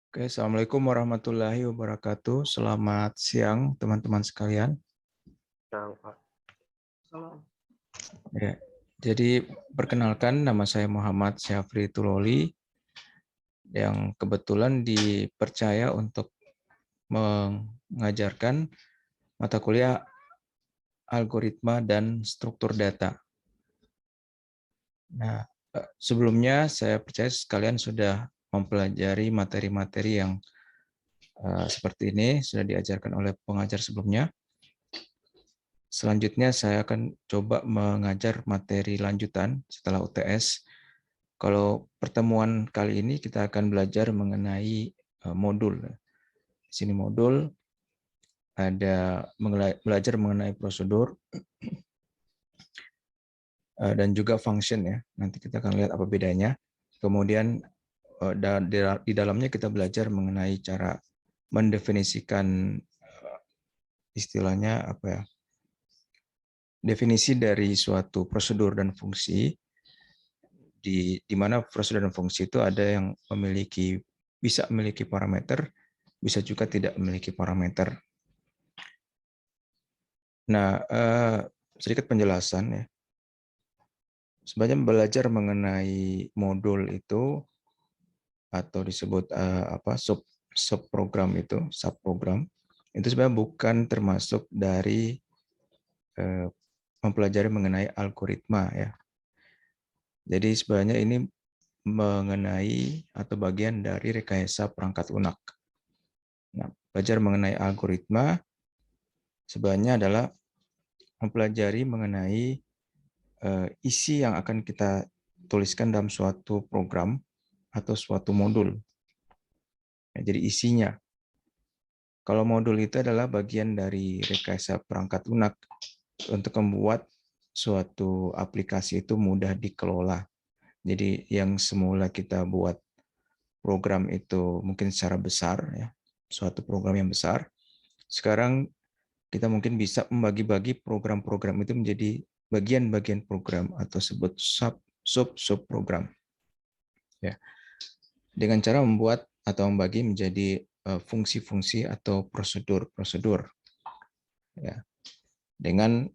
Oke, Assalamualaikum warahmatullahi wabarakatuh. Selamat siang, teman-teman sekalian. Yang Pak. Salam. Ya, jadi perkenalkan, nama saya Muhammad Syafri Tuloli, yang kebetulan dipercaya untuk mengajarkan mata kuliah algoritma dan struktur data. Nah, sebelumnya saya percaya sekalian sudah mempelajari materi-materi yang seperti ini, sudah diajarkan oleh pengajar sebelumnya. Selanjutnya saya akan coba mengajar materi lanjutan setelah UTS. Kalau pertemuan kali ini kita akan belajar mengenai modul. Di sini modul ada belajar mengenai prosedur dan juga function ya. Nanti kita akan lihat apa bedanya. Kemudian di dalamnya kita belajar mengenai cara mendefinisikan istilahnya apa ya? Definisi dari suatu prosedur dan fungsi, di mana prosedur dan fungsi itu ada yang bisa memiliki parameter, bisa juga tidak memiliki parameter. Nah, sedikit penjelasan ya. Sebenarnya belajar mengenai modul itu atau disebut subprogram itu, subprogram itu sebenarnya bukan termasuk dari mempelajari mengenai algoritma ya. Jadi sebenarnya ini mengenai atau bagian dari rekayasa perangkat lunak. Nah, belajar mengenai algoritma sebenarnya adalah mempelajari mengenai isi yang akan kita tuliskan dalam suatu program atau suatu modul. Nah, jadi isinya. Kalau modul itu adalah bagian dari rekayasa perangkat lunak untuk membuat suatu aplikasi itu mudah dikelola. Jadi yang semula kita buat program itu mungkin secara besar, ya, suatu program yang besar, sekarang kita mungkin bisa membagi-bagi program-program itu menjadi bagian-bagian program atau sebut sub program. Ya. Dengan cara membuat atau membagi menjadi fungsi-fungsi atau prosedur-prosedur. Ya. Dengan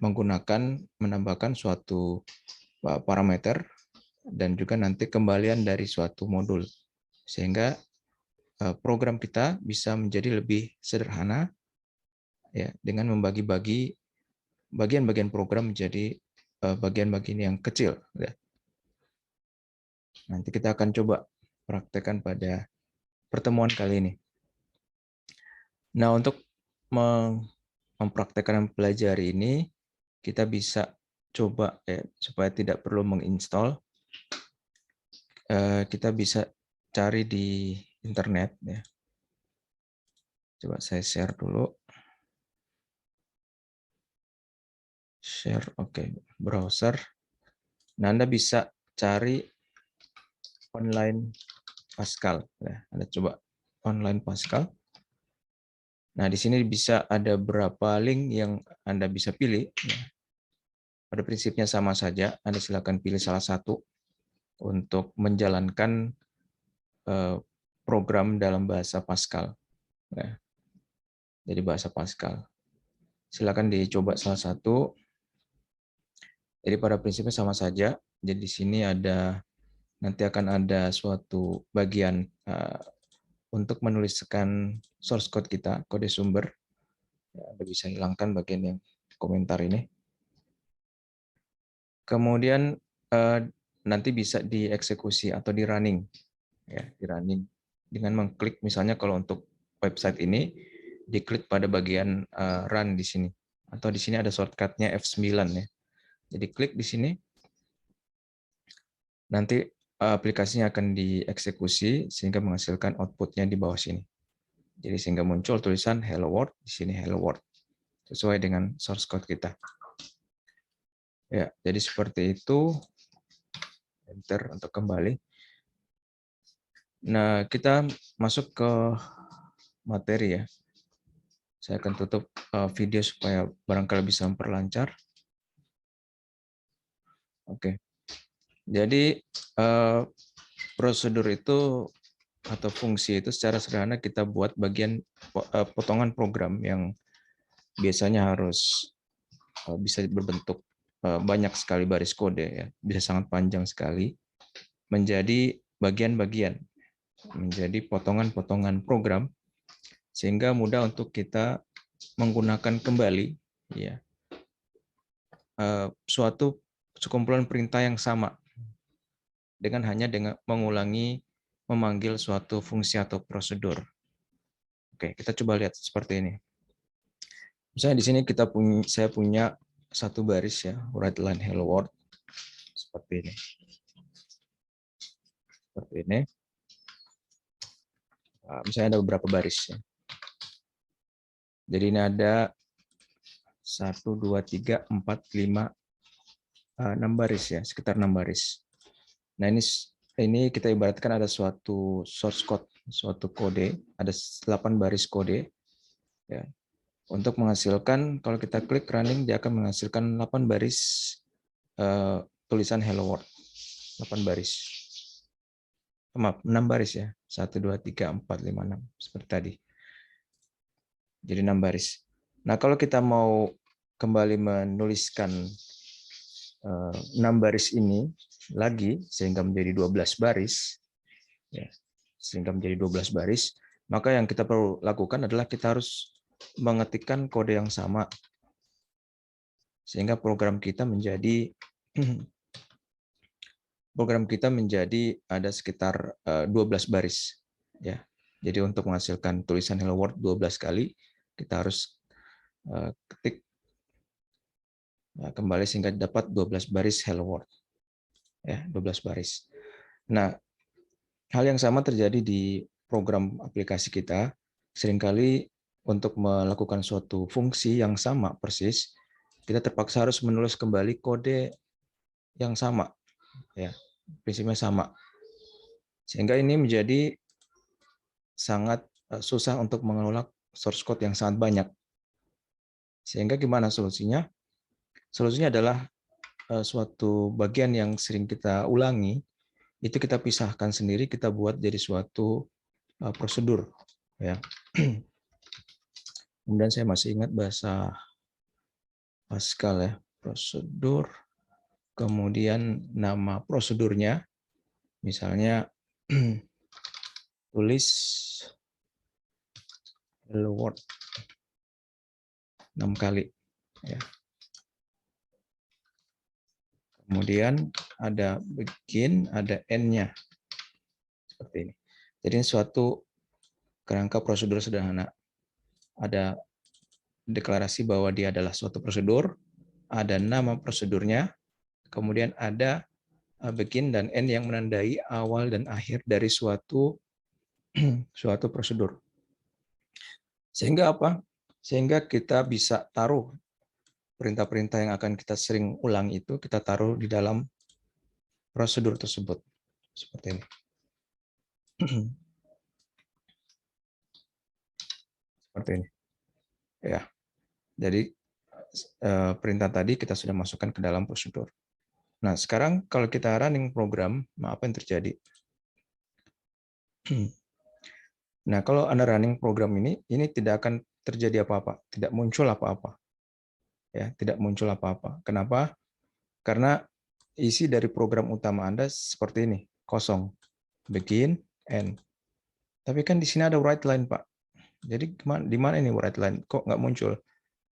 menambahkan suatu parameter dan juga nanti kembalian dari suatu modul. Sehingga program kita bisa menjadi lebih sederhana ya, dengan membagi-bagi bagian-bagian program menjadi bagian-bagian yang kecil. Ya. Nanti kita akan coba praktekkan pada pertemuan kali ini. Nah, untuk mempraktekkan mempelajari ini, kita bisa coba ya, supaya tidak perlu menginstal, kita bisa cari di internet. Ya. Coba saya share dulu. Share, oke, browser. Nah, Anda bisa cari online Pascal. Ya, Anda coba online Pascal. Nah, di sini bisa ada beberapa link yang Anda bisa pilih. Pada prinsipnya sama saja, Anda silakan pilih salah satu untuk menjalankan program dalam bahasa Pascal. Jadi bahasa Pascal. Silakan dicoba salah satu. Jadi pada prinsipnya sama saja. Jadi di sini nanti akan ada suatu bagian untuk menuliskan source code kita, kode sumber. Anda bisa hilangkan bagian yang komentar ini. Kemudian nanti bisa dieksekusi atau di running, ya, di running dengan mengklik, misalnya kalau untuk website ini diklik pada bagian run di sini, atau di sini ada shortcutnya F9 ya. Jadi klik di sini, nanti aplikasinya akan dieksekusi sehingga menghasilkan outputnya di bawah sini. Jadi sehingga muncul tulisan Hello World, di sini Hello World, sesuai dengan source code kita. Ya, jadi seperti itu. Enter untuk kembali. Nah, kita masuk ke materi ya. Saya akan tutup video supaya barangkali bisa memperlancar. Oke. Jadi prosedur itu atau fungsi itu secara sederhana kita buat bagian potongan program yang biasanya harus bisa berbentuk banyak sekali baris kode, ya, bisa sangat panjang sekali, menjadi bagian-bagian, menjadi potongan-potongan program, sehingga mudah untuk kita menggunakan kembali, ya, suatu sekumpulan perintah yang sama dengan mengulangi memanggil suatu fungsi atau prosedur. Oke, kita coba lihat seperti ini. Misalnya di sini saya punya satu baris, ya, write line hello world seperti ini. Seperti ini. Nah, misalnya ada beberapa baris, ya. Jadi ini ada 1, 2, 3, 4, 5, 6 baris, ya, sekitar 6 baris. Nah, ini kita ibaratkan ada suatu source code, suatu kode, ada 8 baris kode, ya. Untuk menghasilkan, kalau kita klik running, dia akan menghasilkan 8 baris tulisan hello world. 8 baris. Maaf, 6 baris, ya. 1, 2, 3, 4, 5, 6. Seperti tadi. Jadi 6 baris. Nah, kalau kita mau kembali menuliskan 6 baris ini lagi sehingga menjadi 12 baris, ya, sehingga menjadi 12 baris, maka yang kita perlu lakukan adalah kita harus mengetikkan kode yang sama sehingga program kita menjadi ada sekitar 12 baris, ya. Jadi untuk menghasilkan tulisan hello world 12 kali, kita harus ketik kembali sehingga dapat 12 baris hello world. Ya, 12 baris. Nah, hal yang sama terjadi di program aplikasi kita. Seringkali untuk melakukan suatu fungsi yang sama persis, kita terpaksa harus menulis kembali kode yang sama, ya, prinsipnya sama. Sehingga ini menjadi sangat susah untuk mengelola source code yang sangat banyak. Sehingga gimana solusinya? Solusinya adalah suatu bagian yang sering kita ulangi, itu kita pisahkan sendiri, kita buat jadi suatu prosedur, ya. Kemudian saya masih ingat bahasa Pascal, ya, prosedur, kemudian nama prosedurnya, misalnya tulis hello world 6 kali, ya. Kemudian ada begin, ada end-nya seperti ini. Jadi ini suatu kerangka prosedur sederhana. Ada deklarasi bahwa dia adalah suatu prosedur, ada nama prosedurnya, kemudian ada begin dan end yang menandai awal dan akhir dari suatu prosedur. Sehingga apa? Sehingga kita bisa taruh perintah-perintah yang akan kita sering ulang itu, kita taruh di dalam prosedur tersebut. Seperti ini. Seperti ini. Ya. Jadi perintah tadi kita sudah masukkan ke dalam prosedur. Nah, sekarang kalau kita running program, apa yang terjadi? Nah, kalau Anda running program ini tidak akan terjadi apa-apa, tidak muncul apa-apa. Ya, tidak muncul apa-apa. Kenapa? Karena isi dari program utama Anda seperti ini, kosong. Begin, end. Tapi kan di sini ada write line, Pak. Jadi di mana ini write line? Kok nggak muncul?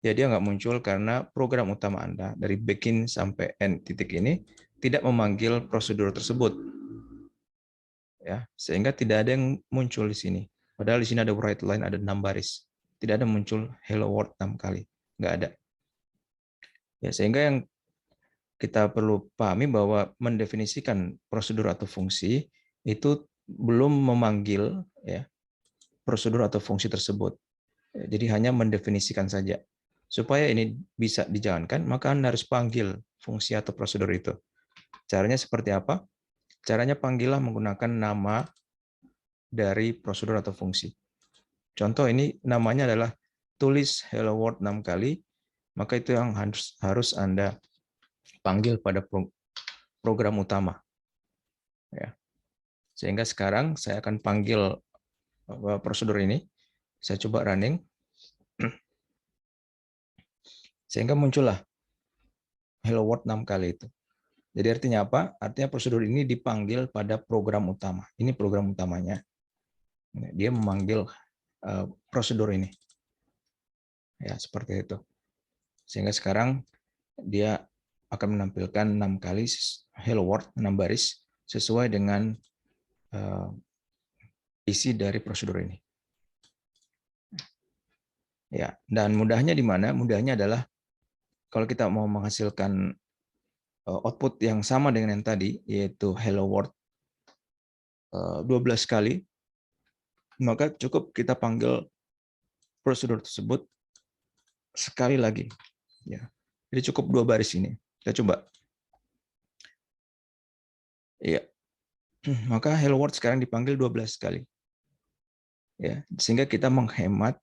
Ya, dia nggak muncul karena program utama Anda dari begin sampai end titik ini tidak memanggil prosedur tersebut. Ya, sehingga tidak ada yang muncul di sini. Padahal di sini ada write line, ada 6 baris. Tidak ada muncul hello world 6 kali. Nggak ada. Ya, sehingga yang kita perlu pahami bahwa mendefinisikan prosedur atau fungsi itu belum memanggil, ya, prosedur atau fungsi tersebut. Jadi hanya mendefinisikan saja. Supaya ini bisa dijalankan, maka Anda harus panggil fungsi atau prosedur itu. Caranya seperti apa? Caranya panggillah menggunakan nama dari prosedur atau fungsi. Contoh ini namanya adalah tulis hello world 6 kali, maka itu yang harus Anda panggil pada program utama. Ya. Sehingga sekarang saya akan panggil prosedur ini. Saya coba running. Sehingga muncullah hello world 6 kali itu. Jadi artinya apa? Artinya prosedur ini dipanggil pada program utama. Ini program utamanya. Dia memanggil prosedur ini. Ya, seperti itu. Sehingga sekarang dia akan menampilkan 6 kali hello world, 6 baris sesuai dengan isi dari prosedur ini. Ya, dan mudahnya di mana? Mudahnya adalah kalau kita mau menghasilkan output yang sama dengan yang tadi, yaitu hello world 12 kali, maka cukup kita panggil prosedur tersebut sekali lagi. Ya. Jadi cukup 2 baris ini. Kita coba. Ya. Maka hello world sekarang dipanggil 12 kali. Ya, sehingga kita menghemat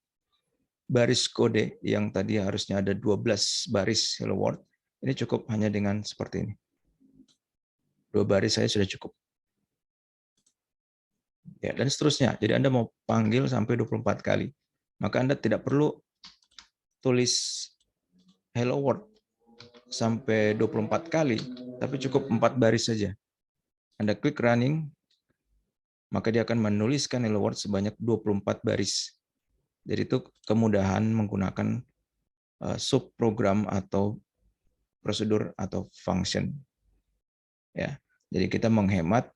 baris kode yang tadi harusnya ada 12 baris hello world. Ini cukup hanya dengan seperti ini. 2 baris saya sudah cukup. Ya, dan seterusnya. Jadi Anda mau panggil sampai 24 kali. Maka Anda tidak perlu tulis hello world sampai 24 kali, tapi cukup 4 baris saja. Anda klik running, maka dia akan menuliskan hello world sebanyak 24 baris. Jadi itu kemudahan menggunakan subprogram atau prosedur atau function. Ya, jadi kita menghemat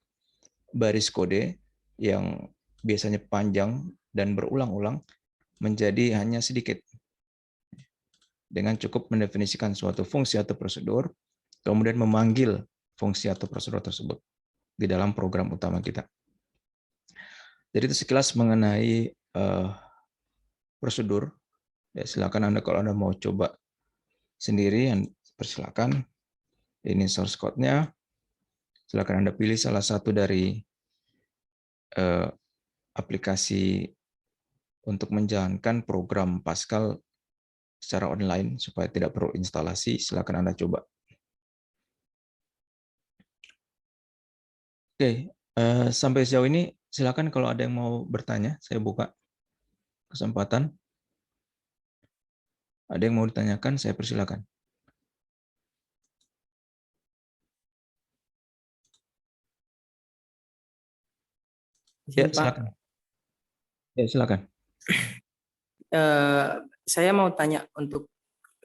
baris kode yang biasanya panjang dan berulang-ulang menjadi hanya sedikit. Dengan cukup mendefinisikan suatu fungsi atau prosedur, kemudian memanggil fungsi atau prosedur tersebut di dalam program utama kita. Jadi itu sekilas mengenai prosedur. Ya, silakan Anda kalau Anda mau coba sendiri, persilakan. Ini source code-nya. Silakan Anda pilih salah satu dari aplikasi untuk menjalankan program Pascal secara online supaya tidak perlu instalasi. Silakan Anda coba. Oke, sampai sejauh ini silakan kalau ada yang mau bertanya, saya buka kesempatan. Ada yang mau ditanyakan, saya persilakan. Ya, silakan. Ya, silakan. Saya mau tanya untuk,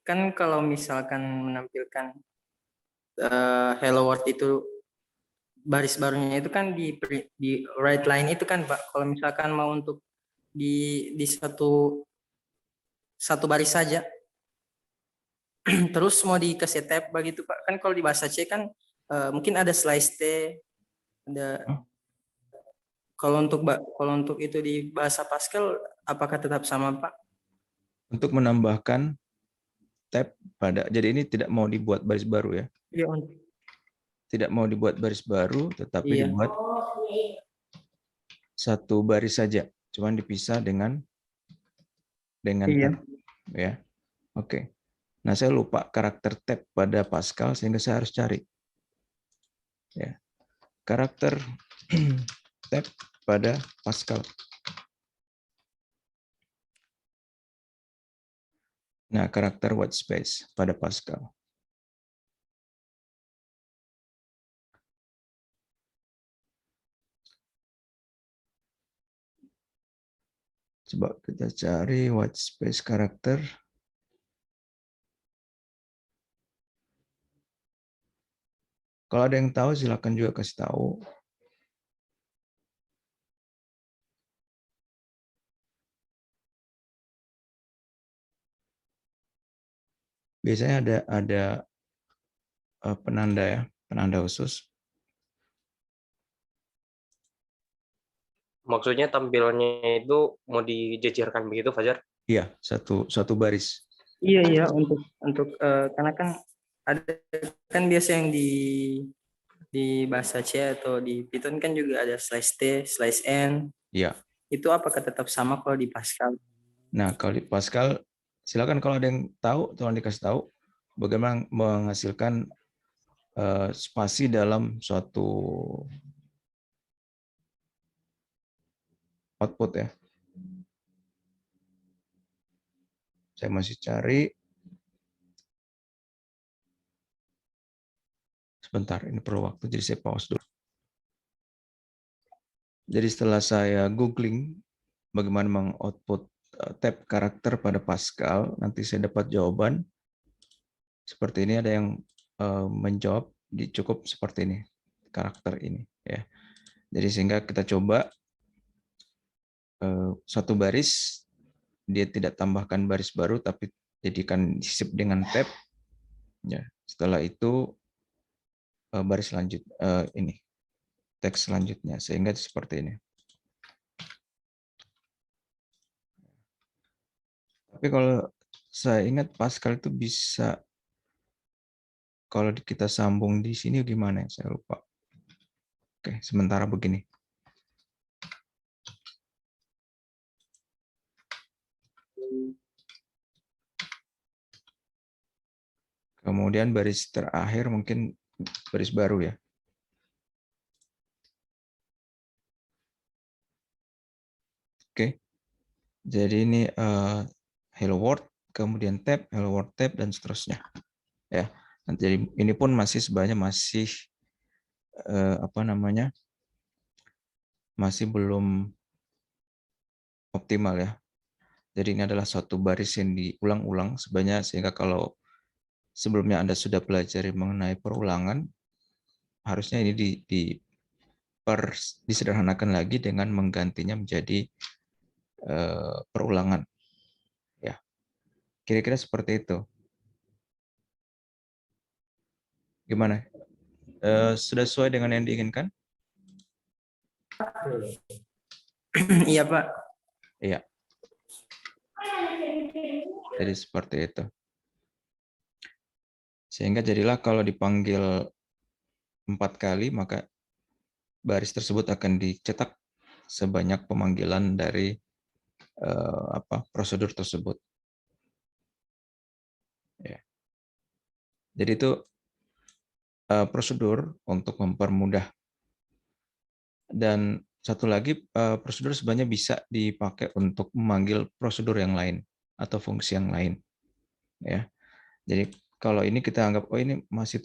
kan kalau misalkan menampilkan hello world itu baris barunya itu kan di right line itu kan Pak. Kalau misalkan mau untuk di satu baris saja terus mau dikasih tab begitu Pak. Kan kalau di bahasa C kan mungkin ada slice T, ada kalau untuk itu di bahasa Pascal apakah tetap sama Pak? Untuk menambahkan tab pada, jadi ini tidak mau dibuat baris baru ya? Iya. Tidak mau dibuat baris baru, tetapi Iya. dibuat satu baris saja, cuman dipisah dengan Iya. tab, ya. Oke. Nah, saya lupa karakter tab pada Pascal sehingga saya harus cari. Ya. Karakter tab pada Pascal. Nah, karakter white space pada Pascal. Coba kita cari white space karakter. Kalau ada yang tahu, silakan juga kasih tahu. Biasanya ada penanda ya, penanda khusus. Maksudnya tampilnya itu mau dijejerkan begitu, Fajar? Iya, satu baris. Iya untuk karena kan ada kan biasa yang di bahasa C atau di Python kan juga ada slice T, slice N. Iya. Itu apakah tetap sama kalau di Pascal? Nah, kalau di Pascal, silakan kalau ada yang tahu, tolong dikasih tahu bagaimana menghasilkan spasi dalam suatu output ya. Saya masih cari. Sebentar, ini perlu waktu, jadi saya pause dulu. Jadi setelah saya googling bagaimana mengoutput tab karakter pada Pascal, nanti saya dapat jawaban seperti ini. Ada yang menjawab cukup seperti ini, karakter ini ya. Jadi sehingga kita coba satu baris, dia tidak tambahkan baris baru tapi jadikan disip dengan tab ya. Setelah itu baris lanjut ini teks selanjutnya, sehingga seperti ini. Tapi kalau saya ingat Pascal itu bisa, kalau kita sambung di sini gimana ya, saya lupa. Oke, sementara begini. Kemudian baris terakhir mungkin baris baru ya. Oke, jadi ini hello world, kemudian tab, hello world tab, dan seterusnya. Ya, jadi ini pun masih sebenarnya masih masih belum optimal ya. Jadi ini adalah suatu baris yang diulang-ulang sebenarnya, sehingga kalau sebelumnya Anda sudah pelajari mengenai perulangan, harusnya ini disederhanakan lagi dengan menggantinya menjadi perulangan. Ya, kira-kira seperti itu. Gimana? Sudah sesuai dengan yang diinginkan? Iya, Pak. Iya. Jadi seperti itu. Sehingga jadilah kalau dipanggil 4 kali, maka baris tersebut akan dicetak sebanyak pemanggilan dari prosedur tersebut. Ya. Jadi itu prosedur untuk mempermudah. Dan satu lagi, prosedur sebenarnya bisa dipakai untuk memanggil prosedur yang lain atau fungsi yang lain. Ya. Jadi kalau ini kita anggap, oh ini masih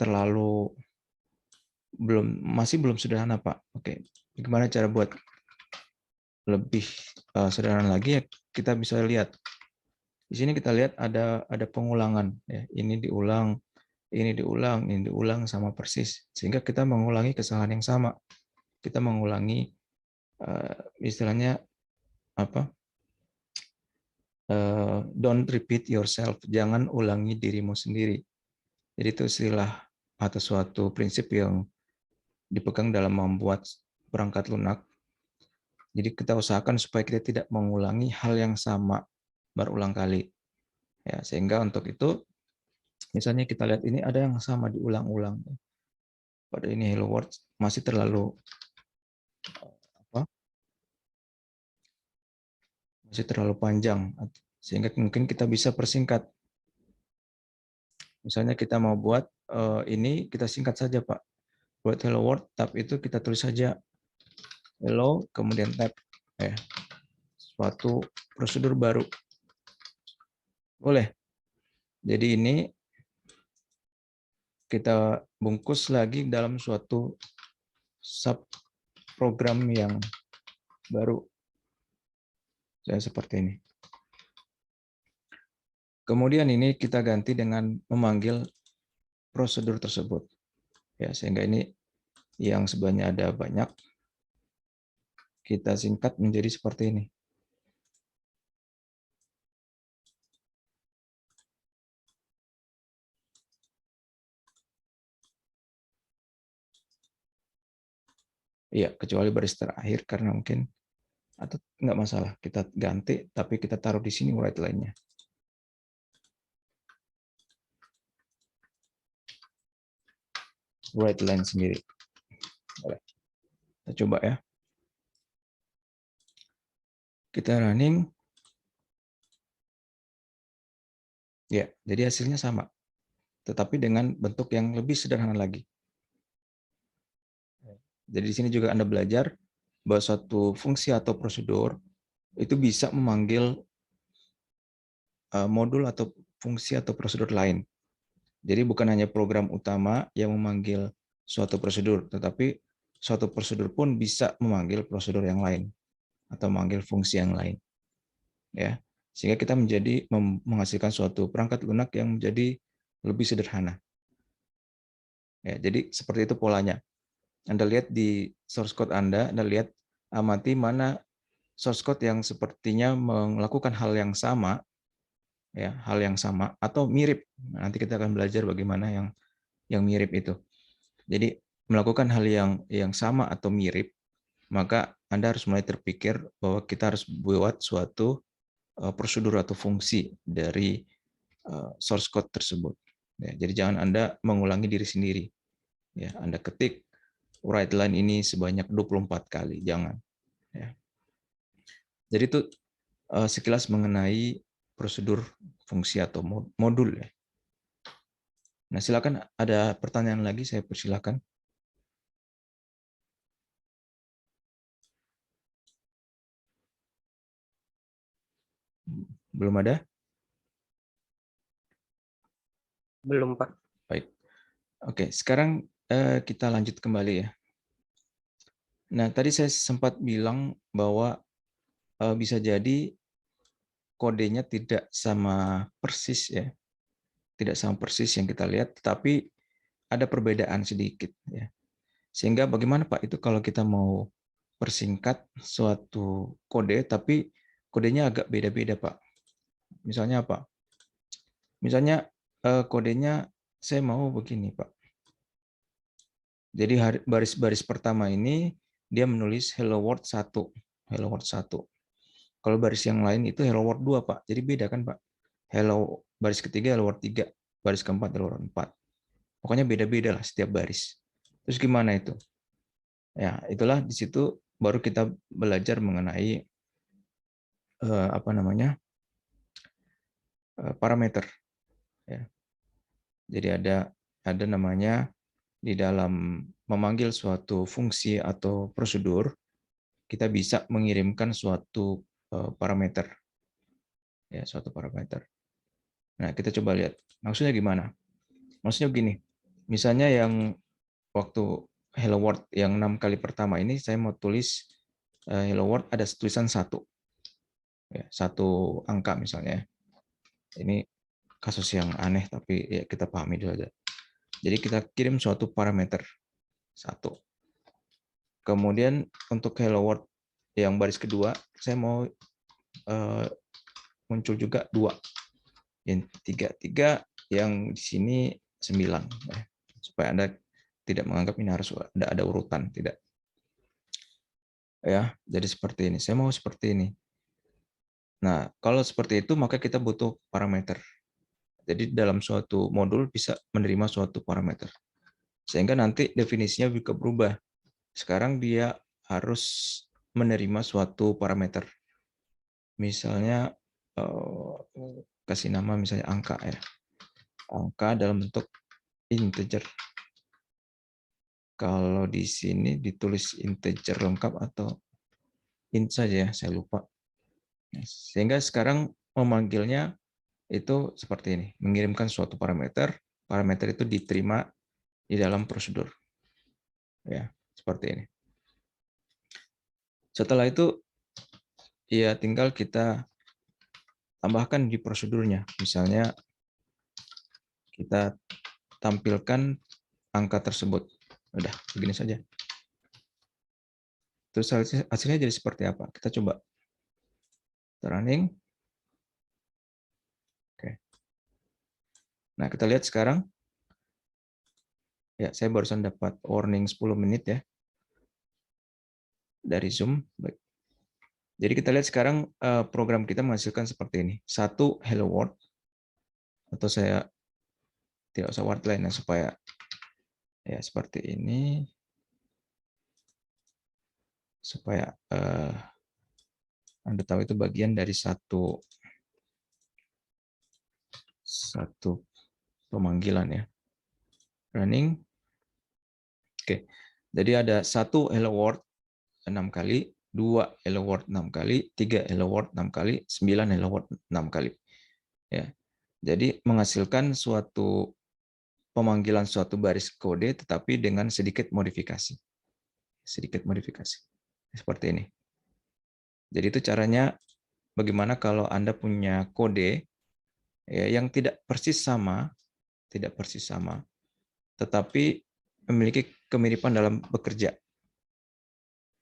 belum sederhana, Pak. Oke, gimana cara buat lebih sederhana lagi? Ya, kita bisa lihat. Di sini kita lihat ada pengulangan. Ya. Ini diulang sama persis. Sehingga kita mengulangi kesalahan yang sama. Kita mengulangi istilahnya don't repeat yourself, jangan ulangi dirimu sendiri. Jadi itu istilah atau suatu prinsip yang dipegang dalam membuat perangkat lunak. Jadi kita usahakan supaya kita tidak mengulangi hal yang sama berulang kali. Ya, sehingga untuk itu, misalnya kita lihat ini ada yang sama diulang-ulang. Pada ini hello world masih terlalu panjang, sehingga mungkin kita bisa persingkat. Misalnya kita mau buat ini, kita singkat saja, Pak. Buat hello world, tab itu kita tulis saja hello, kemudian tab. Ya. Suatu prosedur baru. Boleh. Jadi ini kita bungkus lagi dalam suatu subprogram yang baru. Saya seperti ini. Kemudian ini kita ganti dengan memanggil prosedur tersebut. Ya, sehingga ini yang sebenarnya ada banyak, kita singkat menjadi seperti ini. Iya, kecuali baris terakhir karena mungkin, atau nggak masalah, kita ganti, tapi kita taruh di sini write line-nya. Write line sendiri. Boleh. Kita coba ya. Kita running. Ya, jadi hasilnya sama. Tetapi dengan bentuk yang lebih sederhana lagi. Jadi di sini juga Anda belajar bahwa suatu fungsi atau prosedur itu bisa memanggil modul atau fungsi atau prosedur lain. Jadi bukan hanya program utama yang memanggil suatu prosedur, tetapi suatu prosedur pun bisa memanggil prosedur yang lain atau memanggil fungsi yang lain. Ya, sehingga kita menghasilkan suatu perangkat lunak yang menjadi lebih sederhana. Ya, jadi seperti itu polanya. Anda lihat di source code Anda lihat amati mana source code yang sepertinya melakukan hal yang sama, ya, hal yang sama atau mirip. Nanti kita akan belajar bagaimana yang mirip itu. Jadi melakukan hal yang sama atau mirip, maka Anda harus mulai terpikir bahwa kita harus buat suatu prosedur atau fungsi dari source code tersebut. Ya, jadi jangan Anda mengulangi diri sendiri. Ya, Anda ketik write line ini sebanyak 24 kali, jangan. Ya. Jadi itu sekilas mengenai prosedur fungsi atau modul. Ya. Nah, silakan ada pertanyaan lagi, saya persilakan. Belum ada? Belum, Pak. Baik. Oke, sekarang kita lanjut kembali ya. Nah, tadi saya sempat bilang bahwa bisa jadi kodenya tidak sama persis ya. Tidak sama persis yang kita lihat, tetapi ada perbedaan sedikit ya. Sehingga bagaimana Pak itu kalau kita mau persingkat suatu kode tapi kodenya agak beda-beda Pak. Misalnya apa? Misalnya kodenya saya mau begini Pak. Jadi baris-baris pertama ini dia menulis hello world 1. Hello world 1. Kalau baris yang lain itu hello world 2 Pak. Jadi beda kan Pak. Hello baris ketiga hello world 3, baris keempat hello world 4. Pokoknya beda-beda lah setiap baris. Terus gimana itu? Ya, itulah di situ baru kita belajar mengenai parameter. Ya. Jadi ada namanya di dalam memanggil suatu fungsi atau prosedur, kita bisa mengirimkan suatu parameter. Ya, suatu parameter. Nah, kita coba lihat. Maksudnya gimana? Maksudnya begini. Misalnya yang waktu hello world yang 6 kali pertama ini saya mau tulis hello world ada tulisan 1. Ya, 1 angka misalnya. Ini kasus yang aneh tapi ya kita pahami dulu aja. Jadi kita kirim suatu parameter 1. Kemudian untuk hello world yang baris kedua saya mau muncul juga 2. Yang 3 yang di sini 9 ya. Supaya Anda tidak menganggap ini harus ada urutan, tidak. Ya, jadi seperti ini. Saya mau seperti ini. Nah, kalau seperti itu maka kita butuh parameter. Jadi dalam suatu modul bisa menerima suatu parameter. Sehingga nanti definisinya juga berubah. Sekarang dia harus menerima suatu parameter. Misalnya kasih nama misalnya angka ya. Angka dalam bentuk integer. Kalau di sini ditulis integer lengkap atau int saja, saya lupa. Sehingga sekarang memanggilnya itu seperti ini, mengirimkan suatu parameter, parameter itu diterima di dalam prosedur. Ya, seperti ini. Setelah itu ya tinggal kita tambahkan di prosedurnya. Misalnya kita tampilkan angka tersebut. Udah, begini saja. Terus hasilnya jadi seperti apa? Kita coba running. Oke. Nah, kita lihat sekarang. Ya, saya barusan dapat warning 10 menit ya. Dari Zoom. Baik. Jadi kita lihat sekarang program kita menghasilkan seperti ini. 1 hello world. Atau saya tidak usah word line ya, supaya ya seperti ini. Supaya Anda tahu itu bagian dari satu pemanggilan ya. Running. Oke. Jadi ada 1 hello world 6 kali, 2 hello world 6 kali, 3 hello world 6 kali, 9 hello world 6 kali. Ya. Jadi menghasilkan suatu pemanggilan suatu baris kode tetapi dengan sedikit modifikasi. Sedikit modifikasi. Seperti ini. Jadi itu caranya bagaimana kalau Anda punya kode ya, yang tidak persis sama, tetapi memiliki kemiripan dalam bekerja.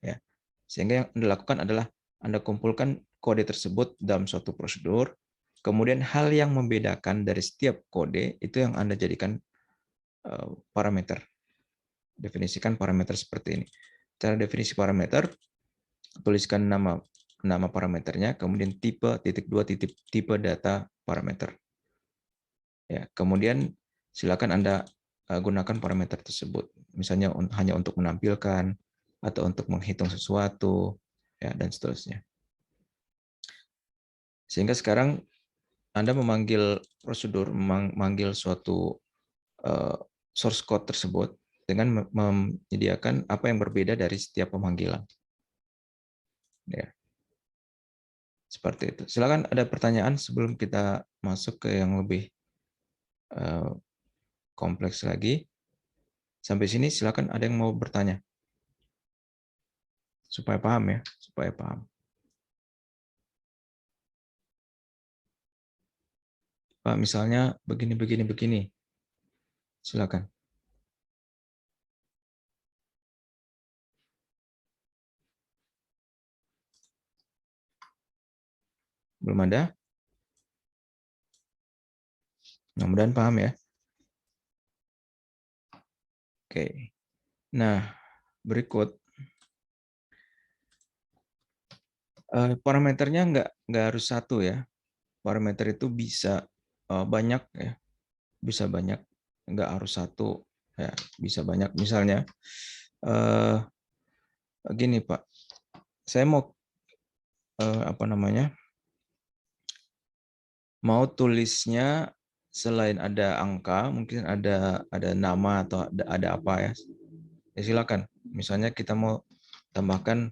Ya. Sehingga yang Anda lakukan adalah Anda kumpulkan kode tersebut dalam suatu prosedur, kemudian hal yang membedakan dari setiap kode itu yang Anda jadikan parameter. Definisikan parameter seperti ini. Cara definisi parameter, tuliskan nama parameternya, kemudian tipe tipe data parameter. Ya, kemudian silakan Anda gunakan parameter tersebut, misalnya hanya untuk menampilkan atau untuk menghitung sesuatu, ya, dan seterusnya. Sehingga sekarang Anda memanggil prosedur, memanggil suatu source code tersebut dengan menyediakan apa yang berbeda dari setiap pemanggilan. Ya. Seperti itu. Silakan ada pertanyaan sebelum kita masuk ke yang lebih kompleks lagi. Sampai sini silakan ada yang mau bertanya. Supaya paham ya, supaya paham. Pak, misalnya begini. Silakan. Belum ada? Mudah-mudahan paham ya. Oke. Nah, berikut parameternya nggak harus satu ya. Parameter itu bisa banyak ya, bisa banyak, nggak harus satu ya, bisa banyak. Misalnya gini Pak, saya mau mau tulisnya selain ada angka, mungkin ada nama atau ada apa ya. Ya silakan. Misalnya kita mau tambahkan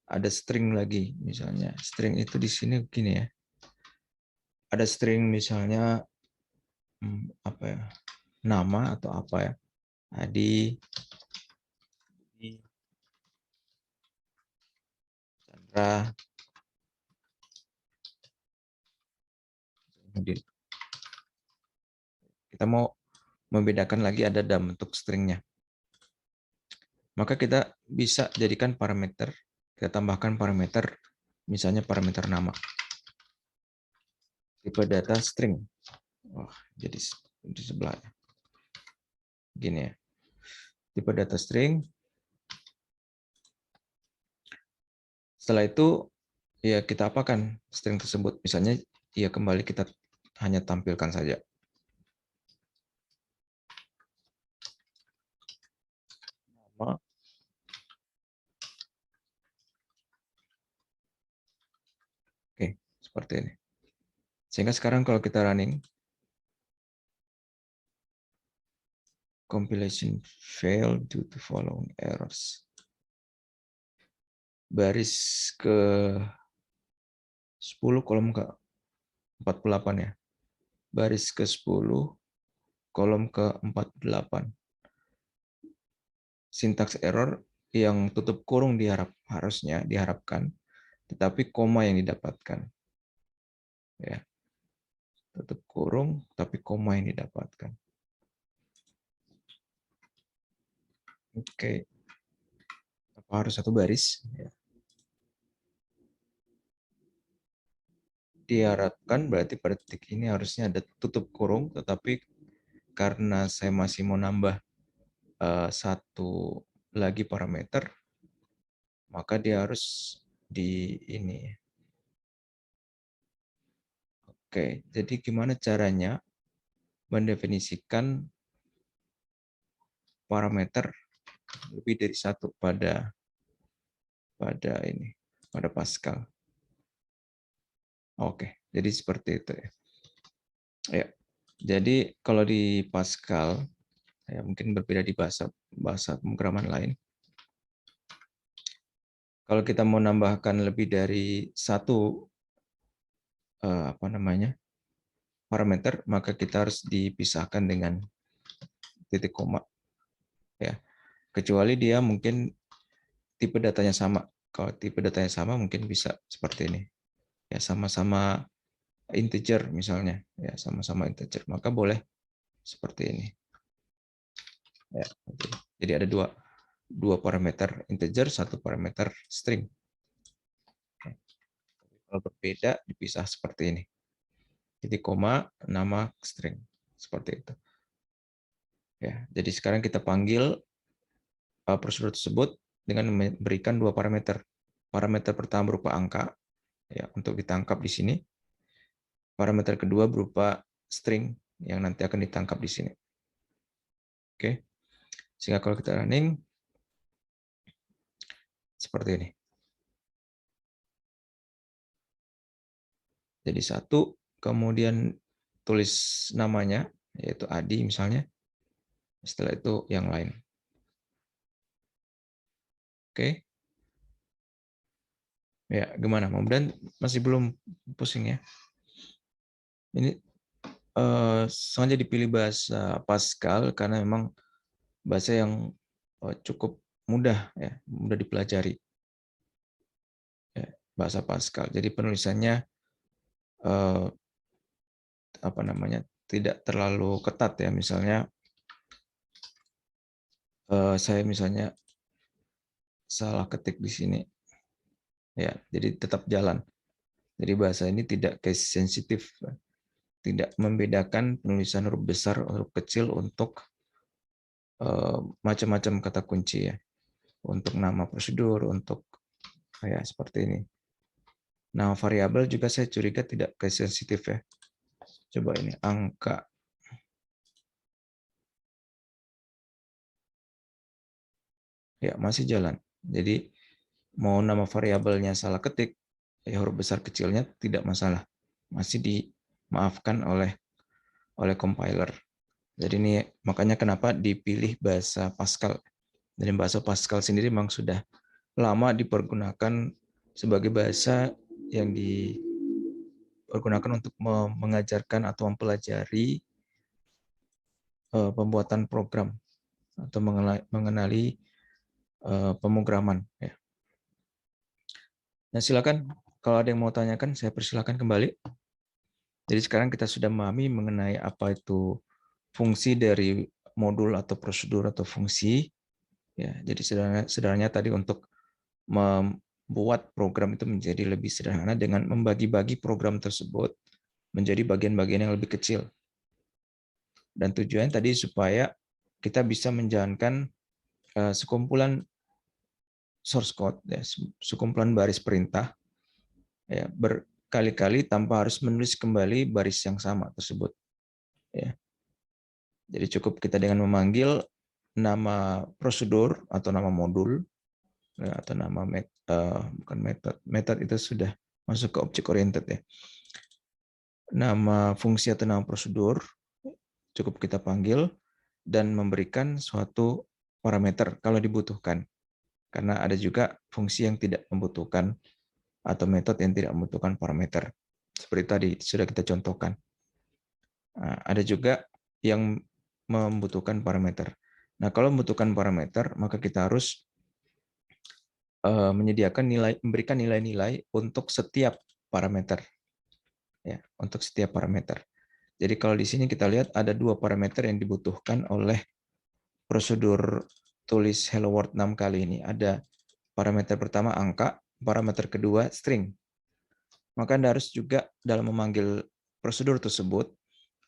ada string lagi, misalnya string itu di sini begini ya. Ada string misalnya apa ya? Nama atau apa ya? Adi, Chandra, kita mau membedakan lagi ada dalam bentuk stringnya. Maka kita bisa jadikan parameter, kita tambahkan parameter, misalnya parameter nama. Tipe data string. Oh, jadi di sebelah. Gini ya. Tipe data string. Setelah itu ya kita apakan string tersebut. Misalnya ya kembali kita hanya tampilkan saja. Nama. Oke, seperti ini. Sehingga sekarang kalau kita running, compilation failed due to following errors. Baris ke 10 kolom ke 48 ya. Baris ke 10 kolom ke 48. Sintaks error yang tutup kurung harusnya diharapkan, tetapi koma yang didapatkan. Ya. Tutup kurung, tapi koma yang didapatkan. Oke. Apa harus satu baris? Ya. Diharapkan berarti pada titik ini harusnya ada tutup kurung, tetapi karena saya masih mau nambah satu lagi parameter, maka dia harus di ini. Oke, jadi gimana caranya mendefinisikan parameter lebih dari satu pada Pascal. Oke, jadi seperti itu ya. Ya, jadi kalau di Pascal ya mungkin berbeda di bahasa pemrograman lain. Kalau kita mau nambahkan lebih dari satu parameter, maka kita harus dipisahkan dengan titik koma. Ya, kecuali dia mungkin tipe datanya sama. Kalau tipe datanya sama, mungkin bisa seperti ini. Ya, sama-sama integer misalnya, ya sama-sama integer, maka boleh seperti ini. Ya, jadi ada dua parameter integer, satu parameter string. Kalau berbeda dipisah seperti ini. Titik koma, nama string, seperti itu. Ya, jadi sekarang kita panggil prosedur tersebut dengan memberikan dua parameter. Parameter pertama berupa angka, ya untuk ditangkap di sini. Parameter kedua berupa string yang nanti akan ditangkap di sini. Oke, sehingga kalau kita running seperti ini. Jadi satu, kemudian tulis namanya, yaitu Adi misalnya. Setelah itu yang lain. Oke. Ya, gimana? Mudah-mudahan masih belum pusing ya. Ini sengaja dipilih bahasa Pascal karena memang bahasa yang cukup mudah ya, mudah dipelajari. Ya, bahasa Pascal. Jadi penulisannya tidak terlalu ketat ya. Misalnya saya misalnya salah ketik di sini. Ya, jadi tetap jalan. Jadi bahasa ini tidak case sensitif, tidak membedakan penulisan huruf besar, huruf kecil untuk macam-macam kata kunci ya. Untuk nama prosedur, untuk kayak seperti ini. Nah, variabel juga saya curiga tidak case sensitif ya. Coba ini angka. Ya, masih jalan. Jadi mau nama variabelnya salah ketik, ya huruf besar kecilnya tidak masalah. Masih dimaafkan oleh compiler. Jadi ini makanya kenapa dipilih bahasa Pascal. Dan bahasa Pascal sendiri memang sudah lama dipergunakan sebagai bahasa yang dipergunakan untuk mengajarkan atau mempelajari pembuatan program atau mengenali pemrograman. Ya. Nah, silakan kalau ada yang mau tanyakan, saya persilakan kembali. Jadi sekarang kita sudah memahami mengenai apa itu fungsi dari modul atau prosedur atau fungsi. Ya, jadi sederhananya tadi untuk membuat program itu menjadi lebih sederhana dengan membagi-bagi program tersebut menjadi bagian-bagian yang lebih kecil. Dan tujuannya tadi supaya kita bisa menjalankan sekumpulan source code, ya, sekumpulan baris perintah, ya, berkali-kali tanpa harus menulis kembali baris yang sama tersebut. Ya. Jadi cukup kita dengan memanggil nama prosedur atau nama modul, ya, atau nama bukan metode itu sudah masuk ke object oriented ya. Nama fungsi atau nama prosedur cukup kita panggil dan memberikan suatu parameter kalau dibutuhkan. Karena ada juga fungsi yang tidak membutuhkan atau metode yang tidak membutuhkan parameter. Seperti tadi sudah kita contohkan. Nah, ada juga yang membutuhkan parameter. Nah, kalau membutuhkan parameter, maka kita harus memberikan nilai-nilai untuk setiap parameter. Ya, untuk setiap parameter. Jadi kalau di sini kita lihat ada dua parameter yang dibutuhkan oleh prosedur tulis hello world 6 kali ini. Ada parameter pertama angka, parameter kedua string. Maka Anda harus juga dalam memanggil prosedur tersebut,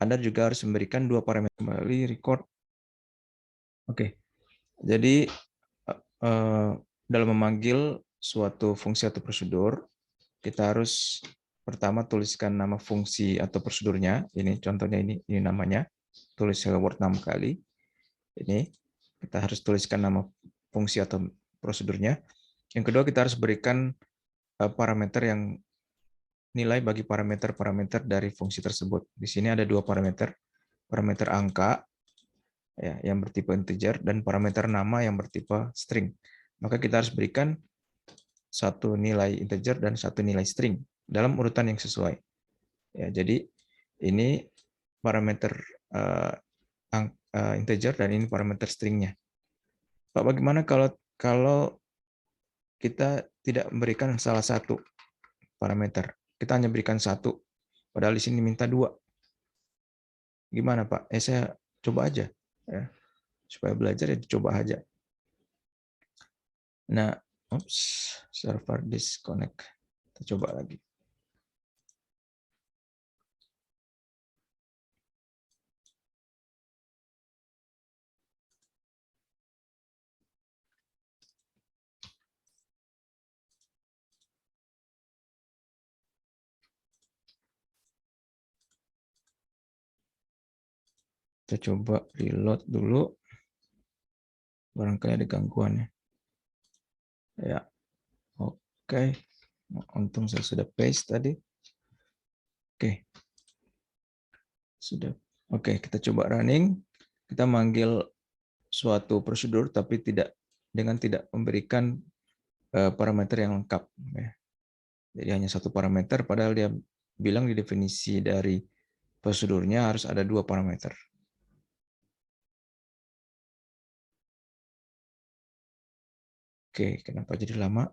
Anda juga harus memberikan dua parameter. Kembali record. Oke. Jadi dalam memanggil suatu fungsi atau prosedur, kita harus pertama tuliskan nama fungsi atau prosedurnya. Ini contohnya ini namanya. Tulis hello world 6 kali. Ini kita harus tuliskan nama fungsi atau prosedurnya. Yang kedua kita harus berikan parameter yang nilai bagi parameter-parameter dari fungsi tersebut. Di sini ada dua parameter. Parameter angka ya, yang bertipe integer dan parameter nama yang bertipe string. Maka kita harus berikan satu nilai integer dan satu nilai string dalam urutan yang sesuai. Ya, jadi ini parameter integer dan ini parameter stringnya. Pak, bagaimana kalau kita tidak memberikan salah satu parameter? Kita hanya berikan satu, padahal di sini minta dua. Gimana Pak? Saya coba aja, ya. Supaya belajar ya coba aja. Nah, server disconnect. Kita coba lagi. Kita coba reload dulu. Barangkali ada gangguannya. Ya, oke. Untung saya sudah paste tadi. Oke. Sudah. Oke, kita coba running. Kita manggil suatu prosedur tapi tidak memberikan parameter yang lengkap. Jadi hanya satu parameter, padahal dia bilang di definisi dari prosedurnya harus ada dua parameter. Oke, kenapa jadi lama?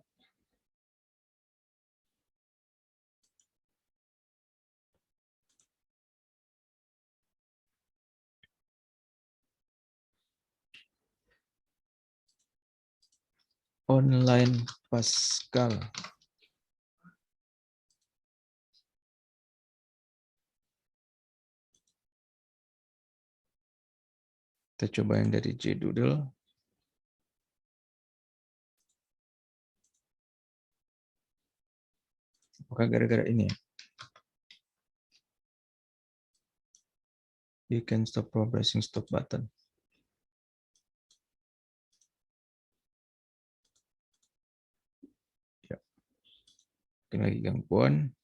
Online Pascal. Kita coba yang dari JDoodle. Apakah gara-gara ini ya? You can stop progressing stop button. Ya. Mungkin lagi gangguan.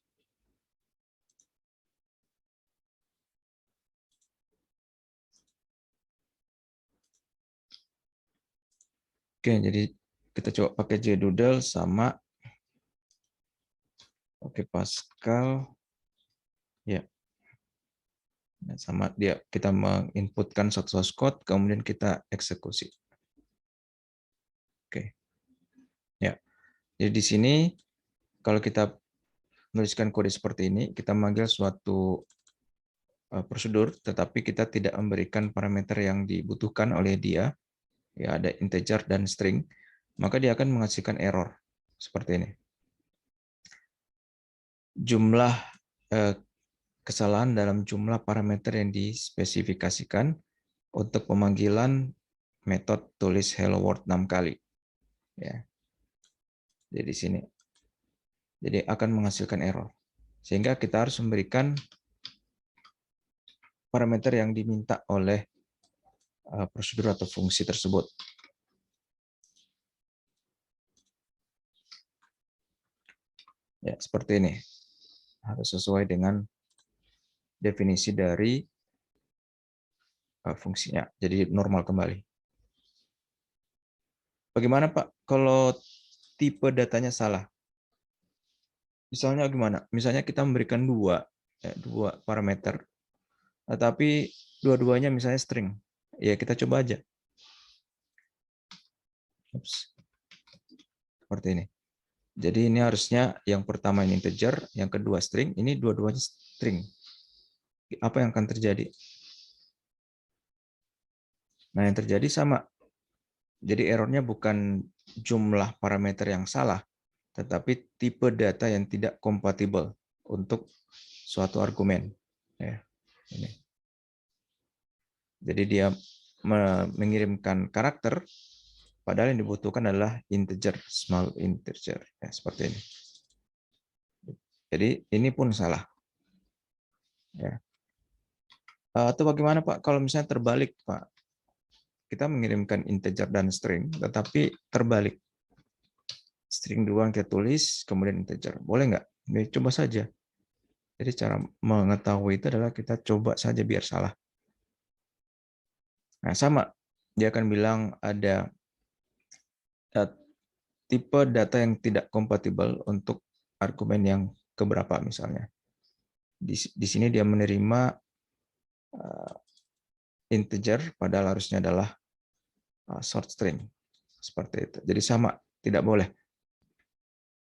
Oke, jadi kita coba pakai JDoodle sama oke Pascal. Ya. Nah, sama dia kita menginputkan satu source code, kemudian kita eksekusi. Oke. Ya. Jadi di sini kalau kita menuliskan kode seperti ini, kita memanggil suatu prosedur, tetapi kita tidak memberikan parameter yang dibutuhkan oleh dia, ya ada integer dan string, maka dia akan menghasilkan error seperti ini. Jumlah kesalahan dalam jumlah parameter yang dispesifikasikan untuk pemanggilan metode tulis hello world 6 kali. Ya. Jadi di sini. Jadi akan menghasilkan error. Sehingga kita harus memberikan parameter yang diminta oleh prosedur atau fungsi tersebut. Ya, seperti ini. Harus sesuai dengan definisi dari fungsinya. Jadi normal kembali. Bagaimana Pak kalau tipe datanya salah? Misalnya gimana? Misalnya kita memberikan dua parameter, tetapi dua-duanya misalnya string. Ya kita coba aja. Seperti ini. Jadi ini harusnya yang pertama ini integer, yang kedua string, ini dua-duanya string. Apa yang akan terjadi? Nah, yang terjadi sama. Jadi errornya bukan jumlah parameter yang salah, tetapi tipe data yang tidak kompatibel untuk suatu argumen. Ya, ini. Jadi dia mengirimkan karakter, padahal yang dibutuhkan adalah integer, small integer. Ya, seperti ini. Jadi ini pun salah. Ya. Atau bagaimana Pak kalau misalnya terbalik Pak? Kita mengirimkan integer dan string, tetapi terbalik. String doang kita tulis, kemudian integer. Boleh nggak? Ya, coba saja. Jadi cara mengetahui itu adalah kita coba saja biar salah. Nah, sama. Dia akan bilang ada tipe data yang tidak kompatibel untuk argumen yang keberapa misalnya. Di sini dia menerima integer padahal harusnya adalah short string. Seperti itu. Jadi sama, tidak boleh.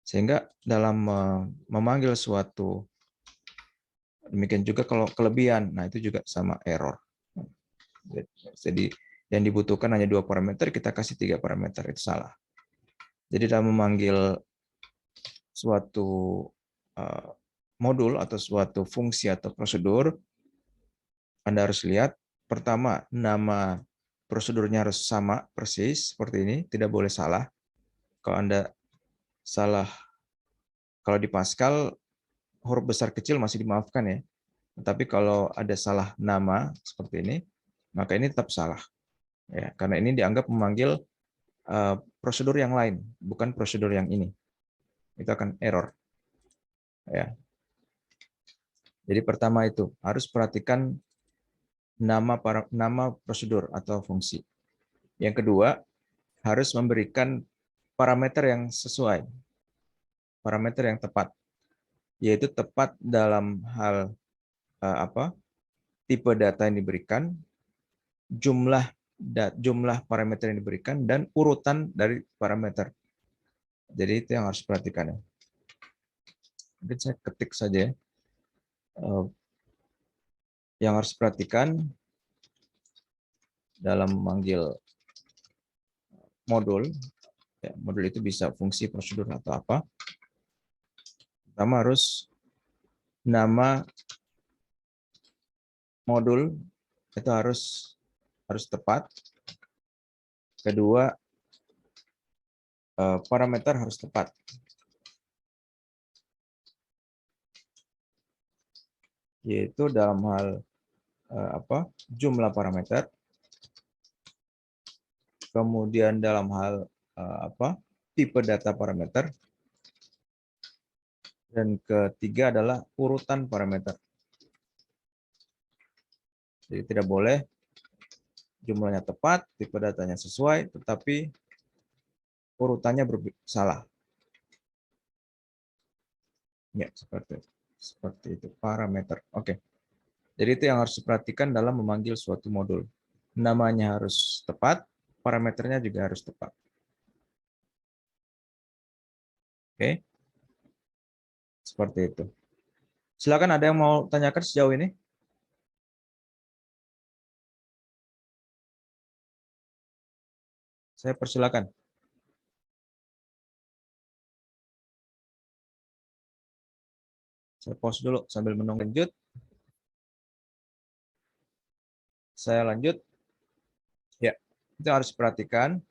Sehingga dalam memanggil suatu, demikian juga kalau kelebihan, nah itu juga sama error. Jadi yang dibutuhkan hanya 2 parameter, kita kasih 3 parameter, itu salah. Jadi dalam memanggil suatu modul atau suatu fungsi atau prosedur, Anda harus lihat, pertama, nama prosedurnya harus sama, persis, seperti ini, tidak boleh salah. Kalau Anda salah, kalau di Pascal, huruf besar kecil masih dimaafkan ya. Tapi kalau ada salah nama, seperti ini, maka ini tetap salah. Ya, karena ini dianggap memanggil prosedur yang lain, bukan prosedur yang ini. Itu akan error. Ya. Jadi pertama itu, harus perhatikan nama prosedur atau fungsi. Yang kedua, harus memberikan parameter yang sesuai, parameter yang tepat, yaitu tepat dalam hal tipe data yang diberikan, jumlah parameter yang diberikan, dan urutan dari parameter. Jadi itu yang harus diperhatikan ya. Mungkin saya ketik saja ya. Yang harus diperhatikan dalam memanggil modul, ya, modul itu bisa fungsi, prosedur, atau apa. Pertama harus nama modul itu harus tepat. Kedua, parameter harus tepat. Yaitu dalam hal jumlah parameter. Kemudian dalam hal tipe data parameter. Dan ketiga adalah urutan parameter. Jadi tidak boleh jumlahnya tepat, tipe datanya sesuai, tetapi urutannya salah. Ya, seperti itu, parameter. Oke. Jadi itu yang harus diperhatikan dalam memanggil suatu modul. Namanya harus tepat, parameternya juga harus tepat. Oke. Seperti itu. Silakan, ada yang mau tanyakan sejauh ini? Saya persilakan. Saya pause dulu sambil menunggu lanjut. Saya lanjut. Ya, itu harus perhatikan.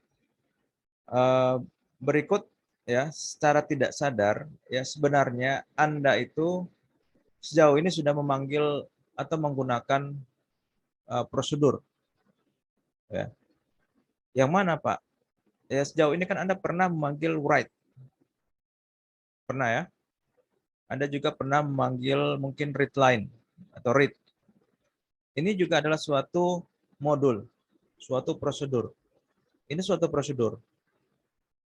Berikut ya, secara tidak sadar ya, sebenarnya Anda itu sejauh ini sudah memanggil atau menggunakan prosedur. Ya. Yang mana, Pak? Ya, sejauh ini kan Anda pernah memanggil write. Pernah ya? Anda juga pernah memanggil mungkin read line atau read. Ini juga adalah suatu modul, suatu prosedur. Ini suatu prosedur.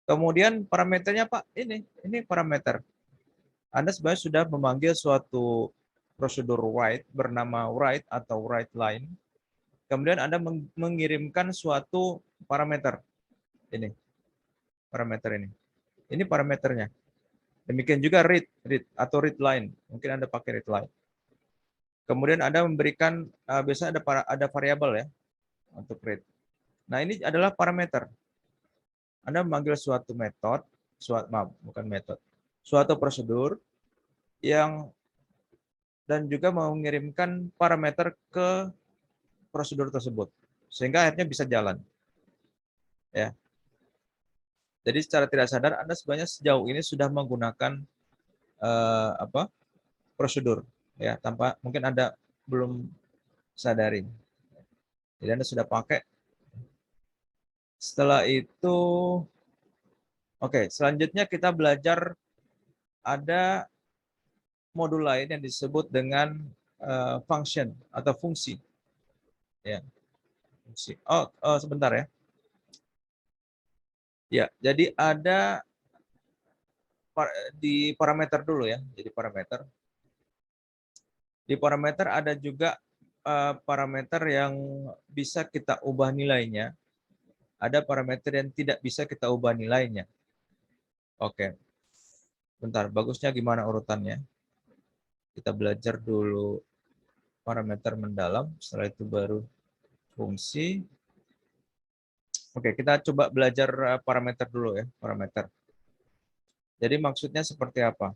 Kemudian parameternya, Pak, ini parameter. Anda sebenarnya sudah memanggil suatu prosedur write bernama write atau write line. Kemudian Anda mengirimkan suatu parameter. Ini parameter ini. Ini parameternya. Demikian juga read atau read line. Mungkin Anda pakai read line. Kemudian Anda memberikan biasanya ada variabel ya untuk read. Nah, ini adalah parameter. Anda memanggil suatu metode, suatu prosedur yang dan juga mengirimkan parameter ke prosedur tersebut sehingga akhirnya bisa jalan. Ya. Jadi secara tidak sadar Anda sebenarnya sejauh ini sudah menggunakan prosedur ya, tanpa mungkin Anda belum sadari. Jadi Anda sudah pakai. Setelah itu oke, selanjutnya kita belajar ada modul lain yang disebut dengan function atau fungsi. Ya. Fungsi. Oh, sebentar ya. Ya, jadi ada di parameter dulu ya. Jadi parameter. Di parameter ada juga parameter yang bisa kita ubah nilainya. Ada parameter yang tidak bisa kita ubah nilainya. Oke. Bentar, bagusnya gimana urutannya? Kita belajar dulu parameter mendalam, setelah itu baru fungsi. Oke, kita coba belajar parameter dulu ya, parameter. Jadi maksudnya seperti apa?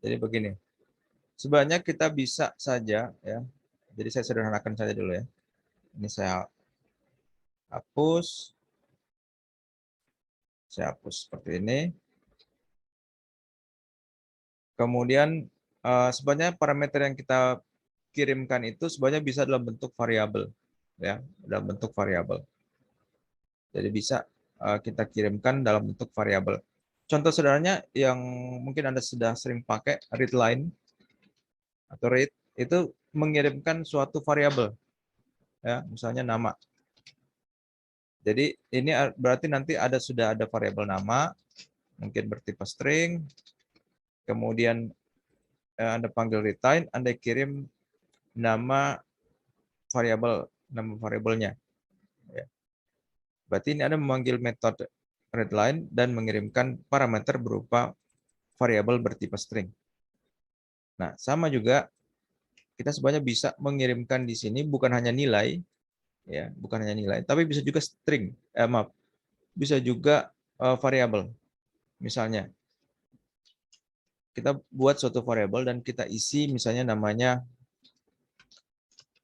Jadi begini, sebenarnya kita bisa saja ya. Jadi saya sederhanakan saja dulu ya. Ini saya hapus seperti ini. Kemudian sebenarnya parameter yang kita kirimkan itu sebenarnya bisa dalam bentuk variabel ya, dalam bentuk variabel. Jadi bisa kita kirimkan dalam bentuk variabel. Contoh sederhananya yang mungkin Anda sudah sering pakai, readline atau read, itu mengirimkan suatu variabel, ya, misalnya nama. Jadi ini berarti nanti sudah ada variabel nama, mungkin bertipe string, kemudian Anda panggil readline, Anda kirim nama variabelnya. Ya. Berarti ini Anda memanggil metode readline dan mengirimkan parameter berupa variabel bertipe string. Nah, sama juga kita sebenarnya bisa mengirimkan di sini bukan hanya nilai, ya, bukan hanya nilai, tapi bisa juga string, bisa juga variabel. Misalnya, kita buat suatu variabel dan kita isi misalnya namanya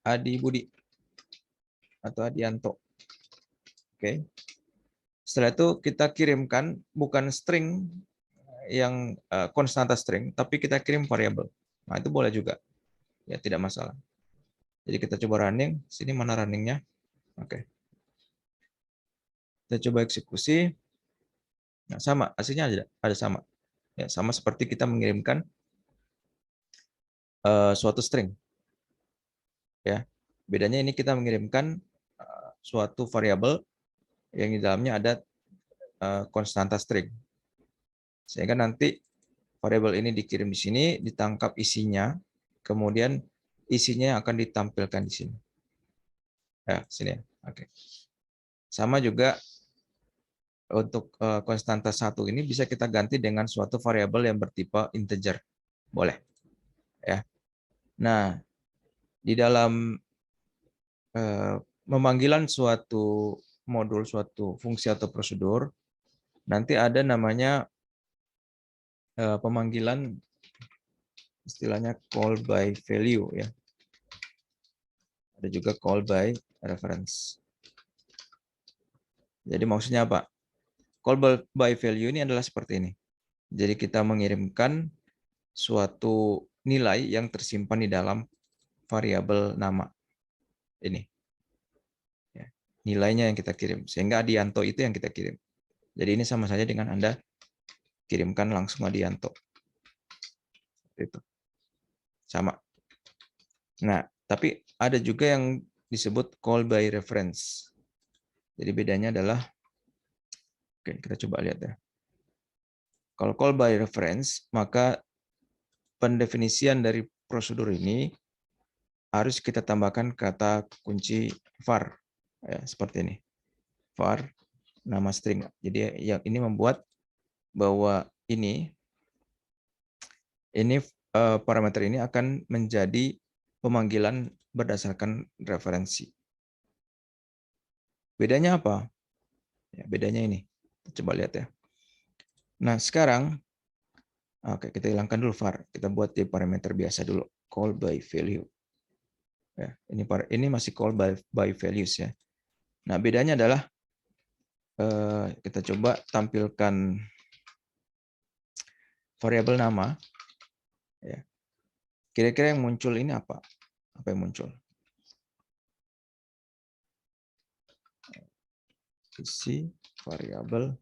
Adi Budi atau Adianto. Oke. Setelah itu kita kirimkan bukan string yang konstanta string, tapi kita kirim variabel. Nah, itu boleh juga. Ya, tidak masalah. Jadi kita coba running. Sini mana runningnya? Oke. Kita coba eksekusi. Nah, sama, hasilnya ada sama. Ya, sama seperti kita mengirimkan suatu string. Ya. Bedanya ini kita mengirimkan suatu variabel yang di dalamnya ada konstanta string. Sehingga nanti variabel ini dikirim di sini, ditangkap isinya, kemudian isinya akan ditampilkan di sini. Ya, sini ya. Oke. Sama juga untuk konstanta 1 ini bisa kita ganti dengan suatu variabel yang bertipe integer. Boleh. Ya. Nah, di dalam memanggilan suatu modul, suatu fungsi atau prosedur, nanti ada namanya pemanggilan istilahnya call by value ya. Ada juga call by reference. Jadi maksudnya apa? Call by value ini adalah seperti ini. Jadi kita mengirimkan suatu nilai yang tersimpan di dalam variabel nama ini. Ya, nilainya yang kita kirim. Sehingga Adianto itu yang kita kirim. Jadi ini sama saja dengan Anda kirimkan langsung Adianto. Itu. Sama. Nah, tapi ada juga yang disebut call by reference. Jadi bedanya adalah, oke, kita coba lihat ya. Kalau call by reference, maka pendefinisian dari prosedur ini harus kita tambahkan kata kunci var, ya, seperti ini. Var nama string. Jadi yang ini membuat bahwa ini parameter ini akan menjadi pemanggilan berdasarkan referensi. Bedanya apa? Ya, bedanya ini. Coba lihat ya. Nah, sekarang oke, kita hilangkan dulu var. Kita buat di parameter biasa dulu, call by value. Ya, ini masih call by values ya. Nah, bedanya adalah kita coba tampilkan variabel nama. Ya. Kira-kira yang muncul ini apa? Apa yang muncul? Isi variabel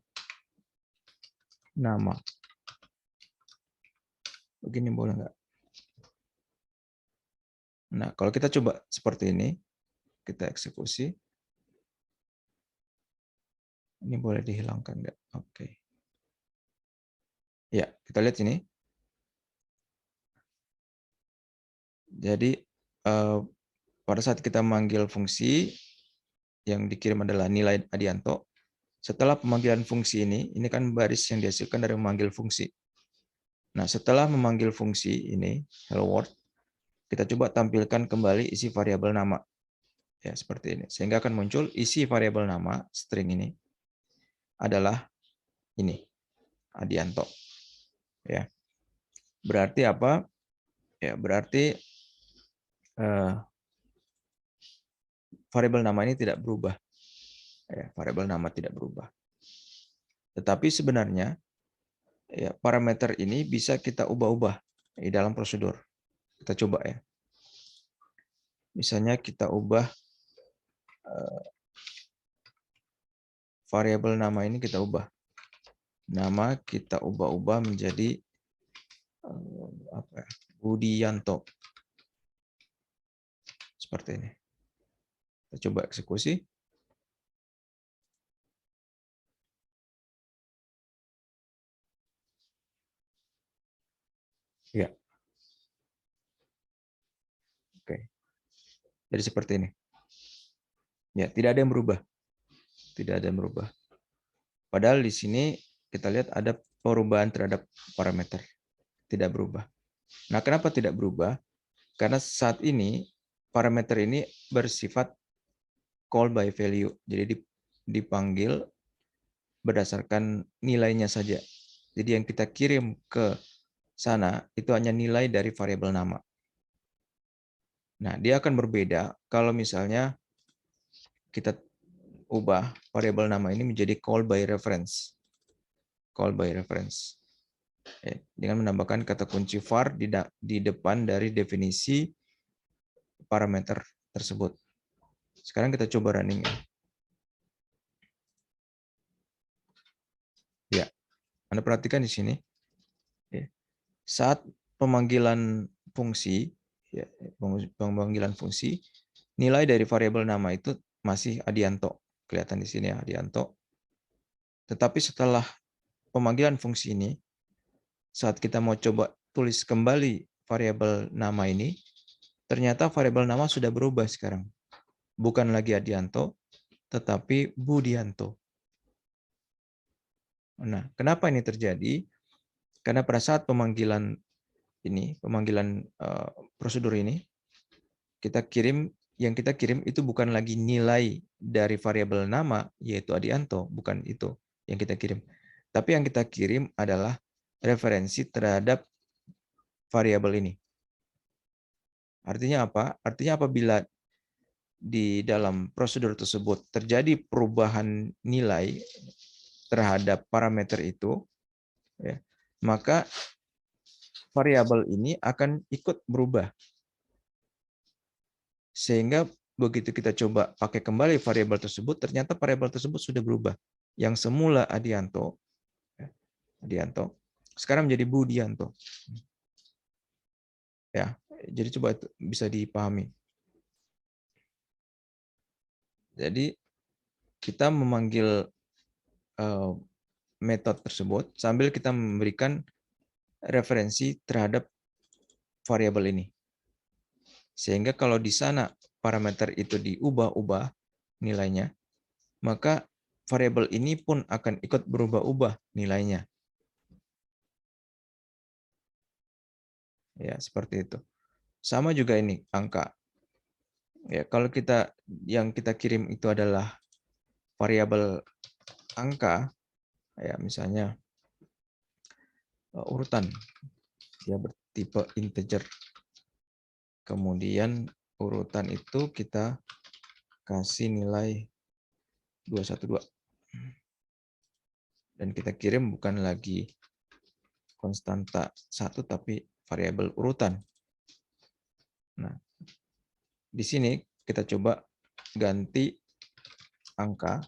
nama. Begini boleh nggak? Nah, kalau kita coba seperti ini, kita eksekusi. Ini boleh dihilangkan nggak? Oke. Ya, kita lihat sini. Jadi pada saat kita memanggil fungsi, yang dikirim adalah nilai Adianto. Setelah pemanggilan fungsi ini kan baris yang dihasilkan dari memanggil fungsi. Nah, setelah memanggil fungsi ini, hello world, kita coba tampilkan kembali isi variabel nama. Ya, seperti ini. Sehingga akan muncul isi variabel nama, string ini, adalah ini, Adianto. Ya. Berarti apa? Ya, berarti variabel nama ini tidak berubah. Ya, variabel nama tidak berubah. Tetapi sebenarnya ya, parameter ini bisa kita ubah-ubah di dalam prosedur. Kita coba ya. Misalnya kita ubah variabel nama ini, kita ubah. Nama kita ubah-ubah menjadi apa ya? Budianto. Seperti ini. Kita coba eksekusi. Ya. Oke. Jadi seperti ini. Ya, tidak ada yang berubah. Tidak ada yang berubah. Padahal di sini kita lihat ada perubahan terhadap parameter. Tidak berubah. Nah, kenapa tidak berubah? Karena saat ini parameter ini bersifat call by value. Jadi dipanggil berdasarkan nilainya saja. Jadi yang kita kirim ke sana itu hanya nilai dari variabel nama. Nah, dia akan berbeda kalau misalnya kita ubah variabel nama ini menjadi call by reference. Call by reference. Dengan menambahkan kata kunci var di depan dari definisi parameter tersebut. Sekarang kita coba running. Ya, Anda perhatikan di sini. Saat pemanggilan fungsi, ya, pemanggilan fungsi, nilai dari variabel nama itu masih Adianto. Kelihatan di sini ya, Adianto. Tetapi setelah pemanggilan fungsi ini, saat kita mau coba tulis kembali variabel nama ini, ternyata variabel nama sudah berubah sekarang. Bukan lagi Adianto, tetapi Budianto. Nah, kenapa ini terjadi? Karena pada saat pemanggilan ini, prosedur ini, yang kita kirim itu bukan lagi nilai dari variabel nama, yaitu Adianto, bukan itu yang kita kirim. Tapi yang kita kirim adalah referensi terhadap variabel ini. Artinya apa? Artinya apabila di dalam prosedur tersebut terjadi perubahan nilai terhadap parameter itu, ya, maka variabel ini akan ikut berubah. Sehingga begitu kita coba pakai kembali variabel tersebut, ternyata variabel tersebut sudah berubah. Yang semula Adianto, sekarang menjadi Budianto. Ya, jadi coba itu bisa dipahami. Jadi kita memanggil metode tersebut sambil kita memberikan referensi terhadap variabel ini. Sehingga kalau di sana parameter itu diubah-ubah nilainya, maka variabel ini pun akan ikut berubah-ubah nilainya. Ya, seperti itu. Sama juga ini angka. Ya, kalau yang kita kirim itu adalah variabel angka, ya misalnya urutan, dia bertipe integer. Kemudian urutan itu kita kasih nilai 212. Dan kita kirim bukan lagi konstanta 1 tapi variabel urutan. Nah, di sini kita coba ganti angka,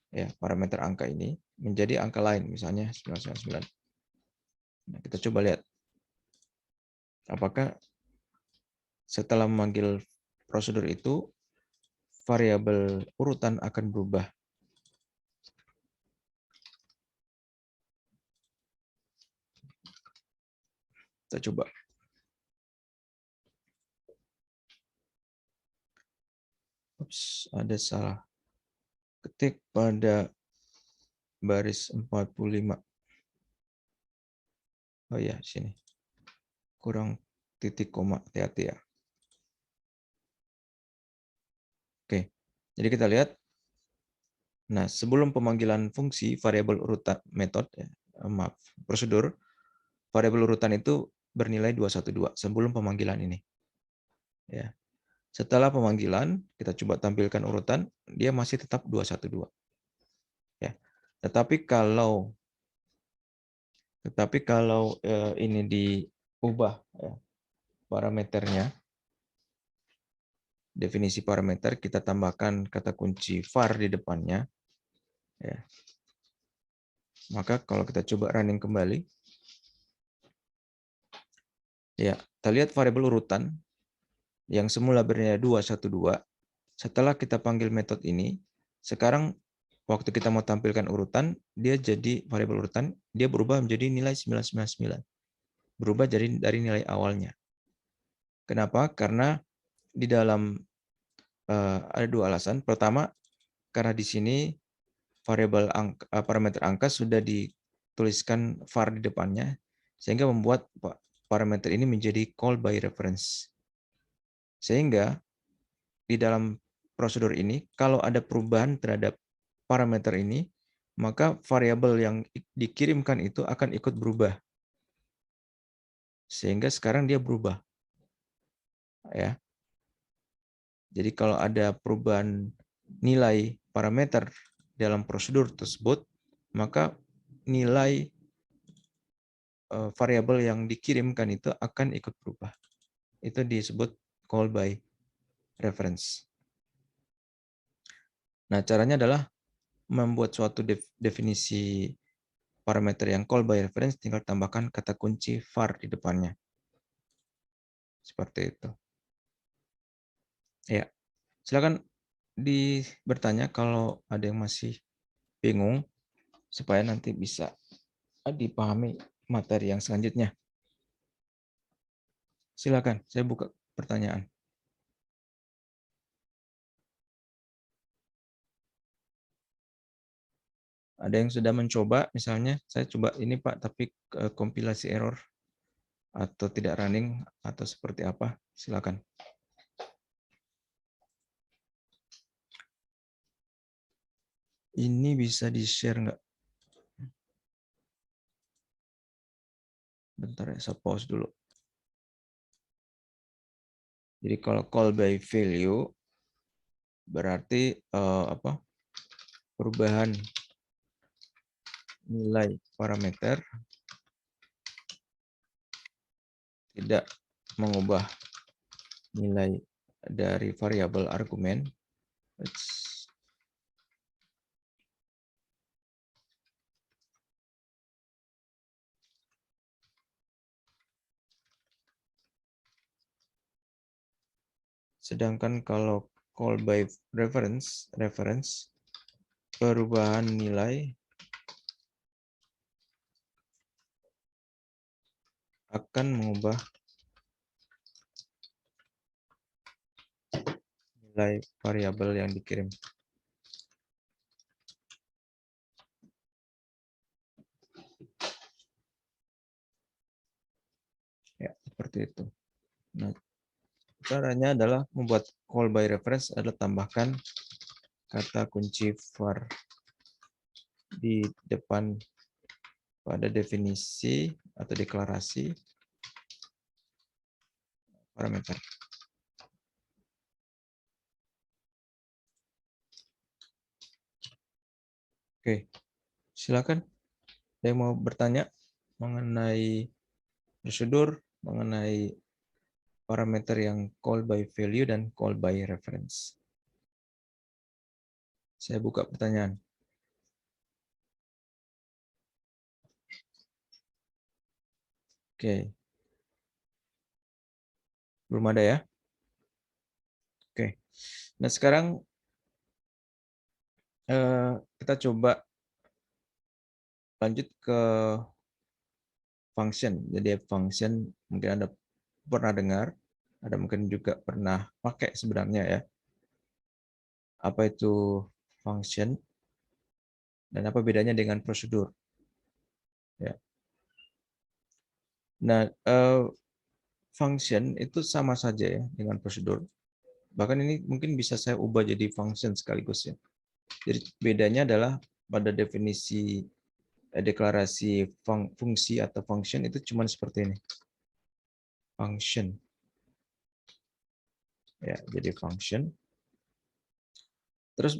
ya parameter angka ini menjadi angka lain, misalnya 999. Nah, kita coba lihat apakah setelah memanggil prosedur itu variabel urutan akan berubah. Kita coba. Ups, ada salah ketik pada baris 45. Oh ya, sini. Kurang titik koma, hati-hati ya. Oke, jadi kita lihat. Nah, sebelum pemanggilan fungsi variabel urutan prosedur, variabel urutan itu bernilai 212 sebelum pemanggilan ini. Ya. Setelah pemanggilan, kita coba tampilkan urutan, dia masih tetap 212. Ya. Tetapi kalau ini diubah ya, parameternya, definisi parameter, kita tambahkan kata kunci var di depannya, ya. Maka kalau kita coba running kembali, ya, kita lihat variabel urutan yang semula bernilai 212, setelah kita panggil metode ini, sekarang waktu kita mau tampilkan urutan, dia jadi variabel urutan, dia berubah menjadi nilai 999. Berubah dari nilai awalnya. Kenapa? Karena di dalam ada dua alasan. Pertama, karena di sini variabel parameter angka sudah dituliskan var di depannya, sehingga membuat parameter ini menjadi call by reference. Sehingga di dalam prosedur ini, kalau ada perubahan terhadap parameter ini, maka variabel yang dikirimkan itu akan ikut berubah. Sehingga sekarang dia berubah. Ya. Jadi kalau ada perubahan nilai parameter dalam prosedur tersebut, maka nilai variabel yang dikirimkan itu akan ikut berubah. Itu disebut call by reference. Nah, caranya adalah membuat suatu definisi parameter yang call by reference, tinggal tambahkan kata kunci var di depannya. Seperti itu. Ya, silakan bertanya kalau ada yang masih bingung, supaya nanti bisa dipahami materi yang selanjutnya. Silakan, saya buka pertanyaan. Ada yang sudah mencoba, misalnya saya coba ini Pak, tapi kompilasi error atau tidak running atau seperti apa? Silakan. Ini bisa di-share nggak? Bentar ya, saya pause dulu. Jadi kalau call by value berarti perubahan nilai parameter tidak mengubah nilai dari variabel argumen. Sedangkan kalau call by reference perubahan nilai akan mengubah nilai variabel yang dikirim. Ya, seperti itu. Nah, caranya adalah membuat call by reference adalah tambahkan kata kunci var di depan pada definisi atau deklarasi parameter. Oke, silakan. Ada yang mau bertanya mengenai prosedur, mengenai parameter yang call by value dan call by reference? Saya buka pertanyaan. Oke. Belum ada ya? Oke. Nah, sekarang kita coba lanjut ke function. Jadi function mungkin Anda pernah dengar, ada mungkin juga pernah pakai sebenarnya ya. Apa itu function dan apa bedanya dengan prosedur? Ya. Nah, function itu sama saja ya dengan prosedur. Bahkan ini mungkin bisa saya ubah jadi function sekaligus ya. Jadi bedanya adalah pada definisi deklarasi fungsi atau function itu cuma seperti ini. Function. Ya, jadi function. Terus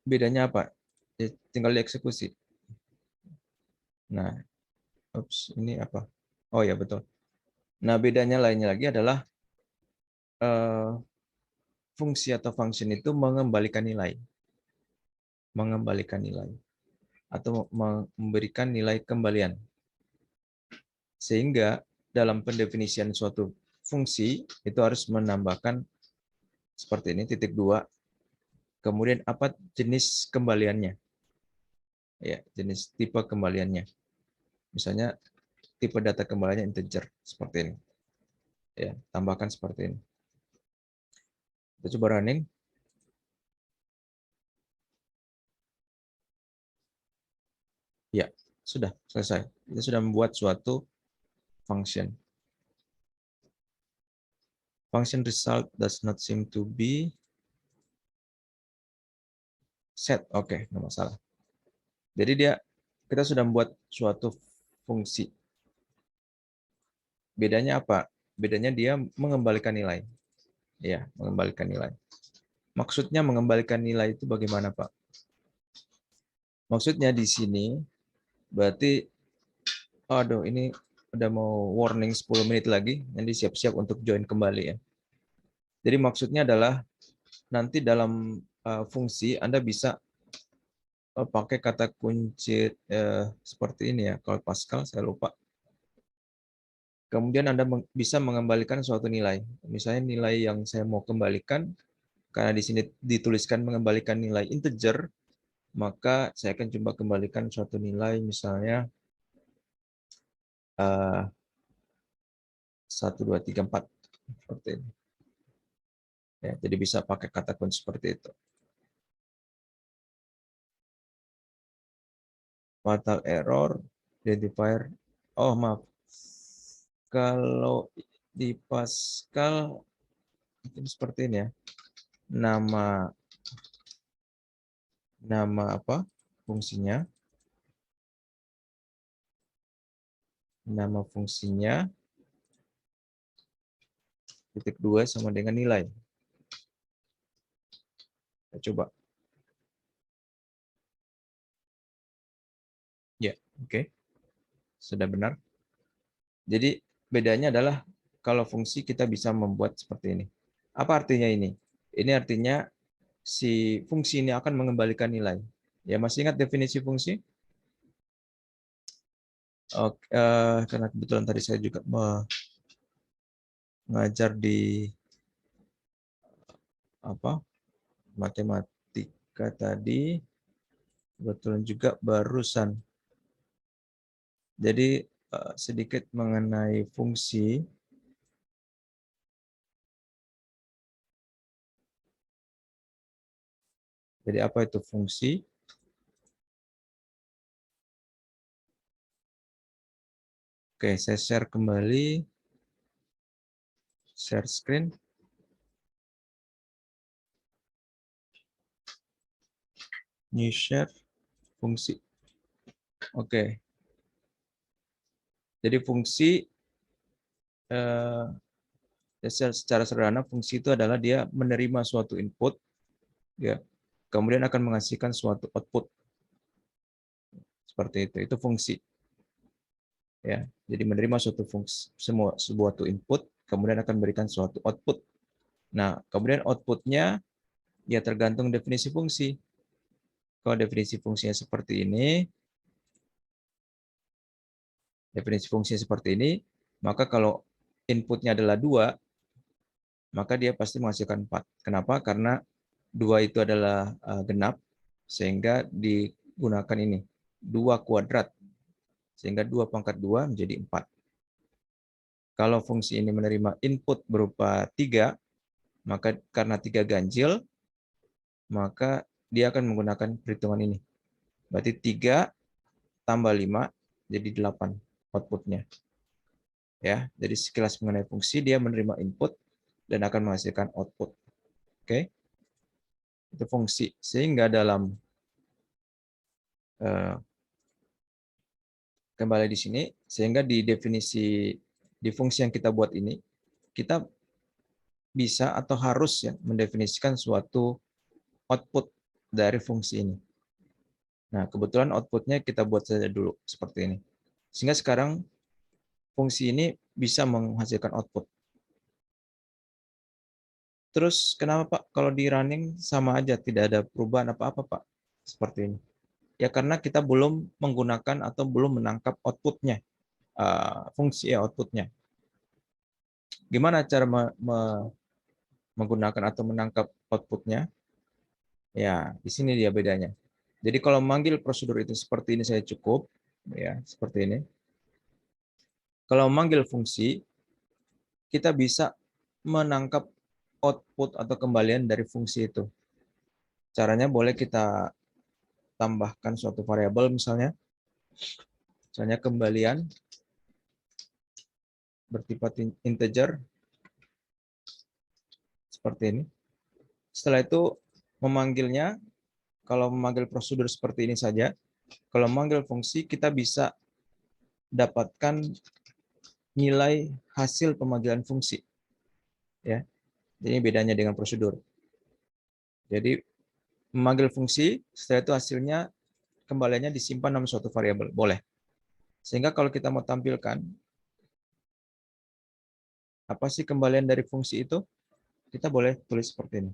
bedanya apa? Ya, tinggal dieksekusi. Nah, ini apa? Oh ya betul. Nah, bedanya lainnya lagi adalah fungsi atau function itu mengembalikan nilai. Mengembalikan nilai. Atau memberikan nilai kembalian. Sehingga dalam pendefinisian suatu fungsi itu harus menambahkan seperti ini, titik 2. Kemudian apa jenis kembaliannya? Ya, jenis tipe kembaliannya. Misalnya tipe data kembaliannya integer seperti ini. Ya, tambahkan seperti ini. Kita coba running. Ya, sudah selesai. Kita sudah membuat suatu function. Function result does not seem to be set. Oke, nggak masalah. Jadi kita sudah membuat suatu fungsi. Bedanya apa? Bedanya dia mengembalikan nilai. Ya, mengembalikan nilai. Maksudnya mengembalikan nilai itu bagaimana, Pak? Maksudnya di sini berarti, aduh ini udah mau warning 10 menit lagi, nanti siap-siap untuk join kembali ya. Jadi maksudnya adalah nanti dalam fungsi Anda bisa pakai kata kunci seperti ini ya. Kalau Pascal saya lupa. Kemudian Anda bisa mengembalikan suatu nilai. Misalnya nilai yang saya mau kembalikan, karena di sini dituliskan mengembalikan nilai integer, maka saya akan coba kembalikan suatu nilai misalnya 1, 2, 3, 4 seperti ini. Ya, jadi bisa pakai kata kunci seperti itu. Fatal error, identifier. Oh maaf, kalau di Pascal mungkin seperti ini ya. Nama apa fungsinya? Nama fungsinya titik 2 sama dengan nilai. Kita coba. Ya, oke. Sudah benar. Jadi bedanya adalah kalau fungsi kita bisa membuat seperti ini. Apa artinya ini? Ini artinya si fungsi ini akan mengembalikan nilai. Ya, masih ingat definisi fungsi? Oke, karena kebetulan tadi saya juga mengajar di matematika tadi, kebetulan juga barusan. Jadi sedikit mengenai fungsi. Jadi apa itu fungsi? Oke, saya share kembali. Share screen. New share fungsi. Oke. Jadi fungsi secara sederhana fungsi itu adalah dia menerima suatu input, ya, kemudian akan menghasilkan suatu output seperti itu. Itu fungsi. Ya, jadi menerima suatu fungsi, sebuah input, kemudian akan memberikan suatu output. Nah, kemudian outputnya ya tergantung definisi fungsi. Kalau definisi fungsinya seperti ini, maka kalau inputnya adalah 2, maka dia pasti menghasilkan 4. Kenapa? Karena 2 itu adalah genap, sehingga digunakan ini 2 kuadrat, sehingga 2 pangkat 2 menjadi 4. Kalau fungsi ini menerima input berupa 3, maka karena 3 ganjil, maka dia akan menggunakan perhitungan ini. Berarti 3 tambah 5 jadi 8 outputnya. Ya, jadi sekilas mengenai fungsi, dia menerima input dan akan menghasilkan output. Oke, itu fungsi. Sehingga dalam kembali di sini, sehingga di definisi di fungsi yang kita buat ini, kita bisa atau harus ya mendefinisikan suatu output dari fungsi ini. Nah, kebetulan outputnya kita buat saja dulu seperti ini. Sehingga sekarang fungsi ini bisa menghasilkan output. Terus kenapa Pak kalau di running sama aja tidak ada perubahan apa-apa Pak? Seperti ini. Ya karena kita belum menggunakan atau belum menangkap outputnya, fungsi outputnya. Gimana cara menggunakan atau menangkap outputnya? Ya, di sini dia bedanya. Jadi kalau memanggil prosedur itu seperti ini saya cukup, ya seperti ini. Kalau memanggil fungsi, kita bisa menangkap output atau kembalian dari fungsi itu. Caranya boleh kita tambahkan suatu variabel misalnya kembalian bertipe integer seperti ini. Setelah itu memanggilnya, kalau memanggil prosedur seperti ini saja, kalau memanggil fungsi kita bisa dapatkan nilai hasil pemanggilan fungsi. Ya, ini bedanya dengan prosedur. Jadi memanggil fungsi, setelah itu hasilnya kembaliannya disimpan dalam suatu variabel, boleh. Sehingga kalau kita mau tampilkan apa sih kembalian dari fungsi itu, kita boleh tulis seperti ini.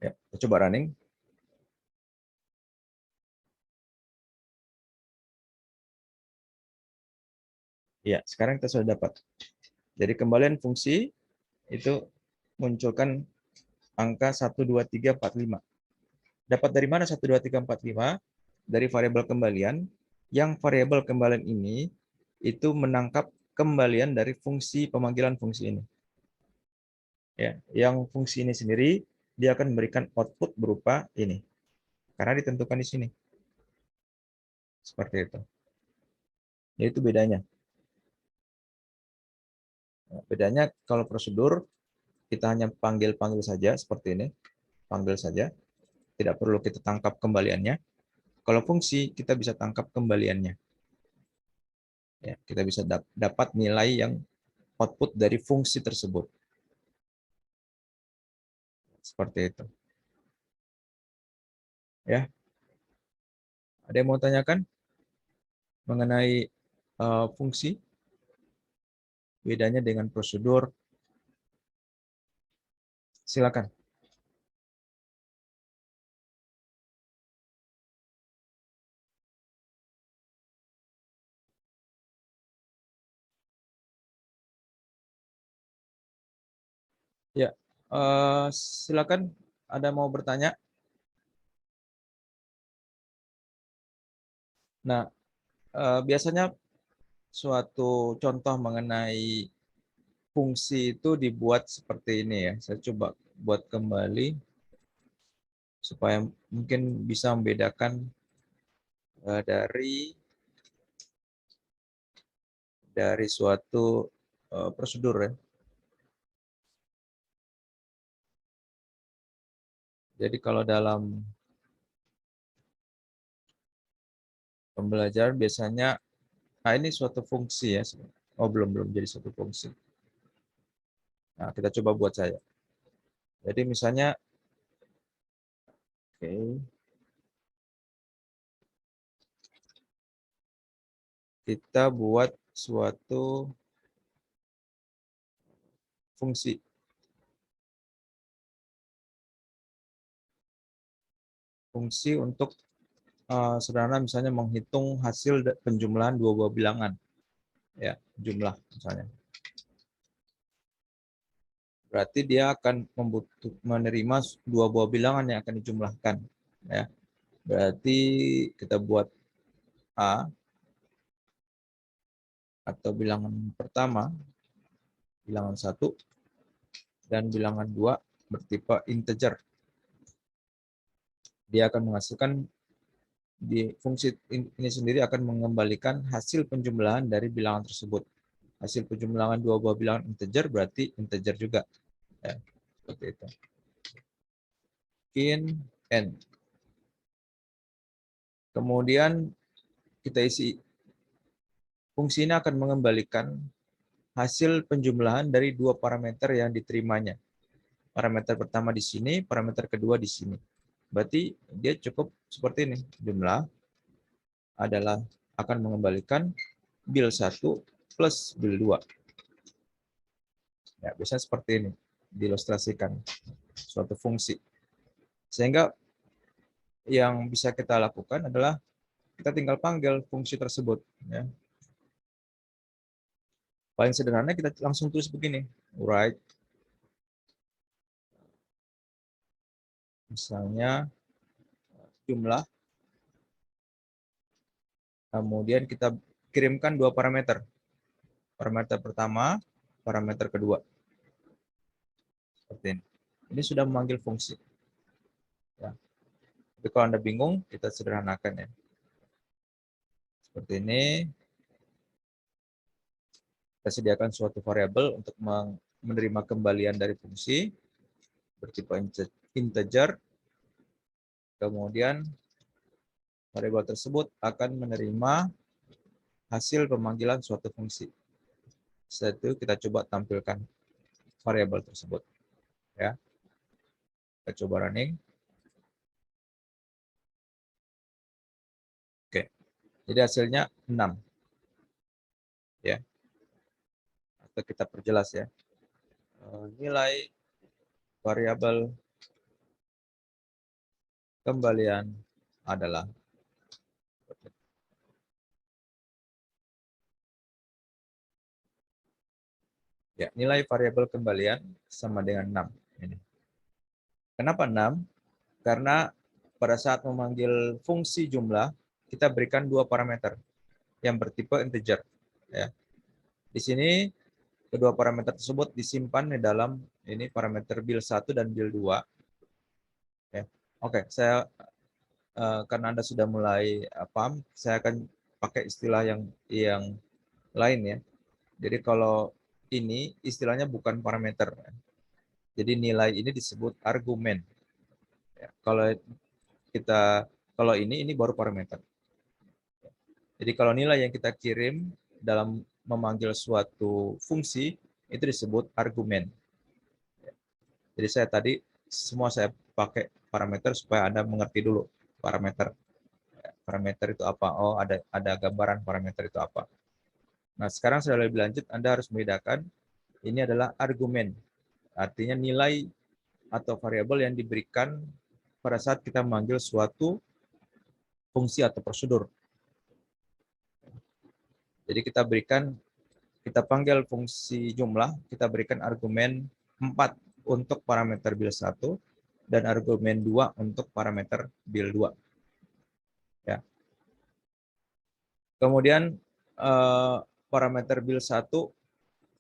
Ya, kita coba running. Ya, sekarang kita sudah dapat. Jadi kembalian fungsi itu munculkan angka 1, 2, 3, 4, 5. Dapat dari mana 1, 2, 3, 4, 5? Dari variabel kembalian, yang variabel kembalian ini itu menangkap kembalian dari fungsi pemanggilan fungsi ini. Ya, yang fungsi ini sendiri dia akan memberikan output berupa ini. Karena ditentukan di sini. Seperti itu. Yaitu bedanya. Bedanya kalau prosedur kita hanya panggil-panggil saja seperti ini. Panggil saja. Tidak perlu kita tangkap kembaliannya. Kalau fungsi kita bisa tangkap kembaliannya. Ya, kita bisa dapat nilai yang output dari fungsi tersebut. Seperti itu. Ya. Ada yang mau tanyakan mengenai fungsi? Bedanya dengan prosedur? Silakan. Ya, silakan. Ada mau bertanya? Nah, biasanya suatu contoh mengenai fungsi itu dibuat seperti ini ya. Saya coba buat kembali supaya mungkin bisa membedakan dari suatu prosedur ya. Jadi kalau dalam pembelajaran biasanya, nah ini suatu fungsi ya. Oh belum jadi suatu fungsi. Nah kita coba buat saya. Jadi misalnya, oke, kita buat suatu fungsi. Fungsi untuk sederhana misalnya menghitung hasil penjumlahan dua buah bilangan. Ya, jumlah misalnya. berarti dia akan menerima dua buah bilangan yang akan dijumlahkan. Ya. Berarti kita buat A atau bilangan pertama, bilangan 1, dan bilangan 2 bertipe integer. Dia akan menghasilkan, di fungsi ini sendiri akan mengembalikan hasil penjumlahan dari bilangan tersebut. Hasil penjumlahan dua buah bilangan integer berarti integer juga. Ya, seperti itu. In N. Kemudian kita isi, fungsi ini akan mengembalikan hasil penjumlahan dari dua parameter yang diterimanya. Parameter pertama di sini, parameter kedua di sini. Berarti dia cukup seperti ini. Jumlah adalah akan mengembalikan bil 1 plus bil 2. Ya, biasanya seperti ini diilustrasikan suatu fungsi. Sehingga yang bisa kita lakukan adalah kita tinggal panggil fungsi tersebut. Ya. Paling sederhana kita langsung tulis begini, write, misalnya jumlah, kemudian kita kirimkan dua parameter. Parameter pertama, parameter kedua. Seperti ini. Ini sudah memanggil fungsi. Ya. Tapi kalau Anda bingung, kita sederhanakan ya. Seperti ini. Kita sediakan suatu variabel untuk menerima kembalian dari fungsi bertipe integer. Kemudian variabel tersebut akan menerima hasil pemanggilan suatu fungsi. Setelah itu kita coba tampilkan variabel tersebut. Ya. Kita coba running. Oke. Jadi hasilnya 6. Ya. Atau kita perjelas ya. Nilai variabel kembalian adalah ya, nilai variabel kembalian sama dengan 6. Ini. Kenapa 6? Karena pada saat memanggil fungsi jumlah, kita berikan dua parameter yang bertipe integer. Ya. Di sini kedua parameter tersebut disimpan di dalam ini parameter bil 1 dan bil 2. Ya. Oke, saya karena Anda sudah mulai paham, saya akan pakai istilah yang lain ya. Jadi kalau ini istilahnya bukan parameter. Jadi nilai ini disebut argumen. Ya, kalau ini baru parameter. Jadi kalau nilai yang kita kirim dalam memanggil suatu fungsi itu disebut argumen. Jadi saya tadi semua saya pakai parameter supaya Anda mengerti dulu parameter. Parameter itu apa? Oh, ada gambaran parameter itu apa. Nah, sekarang sudah lebih lanjut, Anda harus membedakan ini adalah argumen. Artinya nilai atau variabel yang diberikan pada saat kita memanggil suatu fungsi atau prosedur. Jadi kita panggil fungsi jumlah, kita berikan argumen 4 untuk parameter bil 1 dan argumen 2 untuk parameter bil 2. Ya. Kemudian parameter bil 1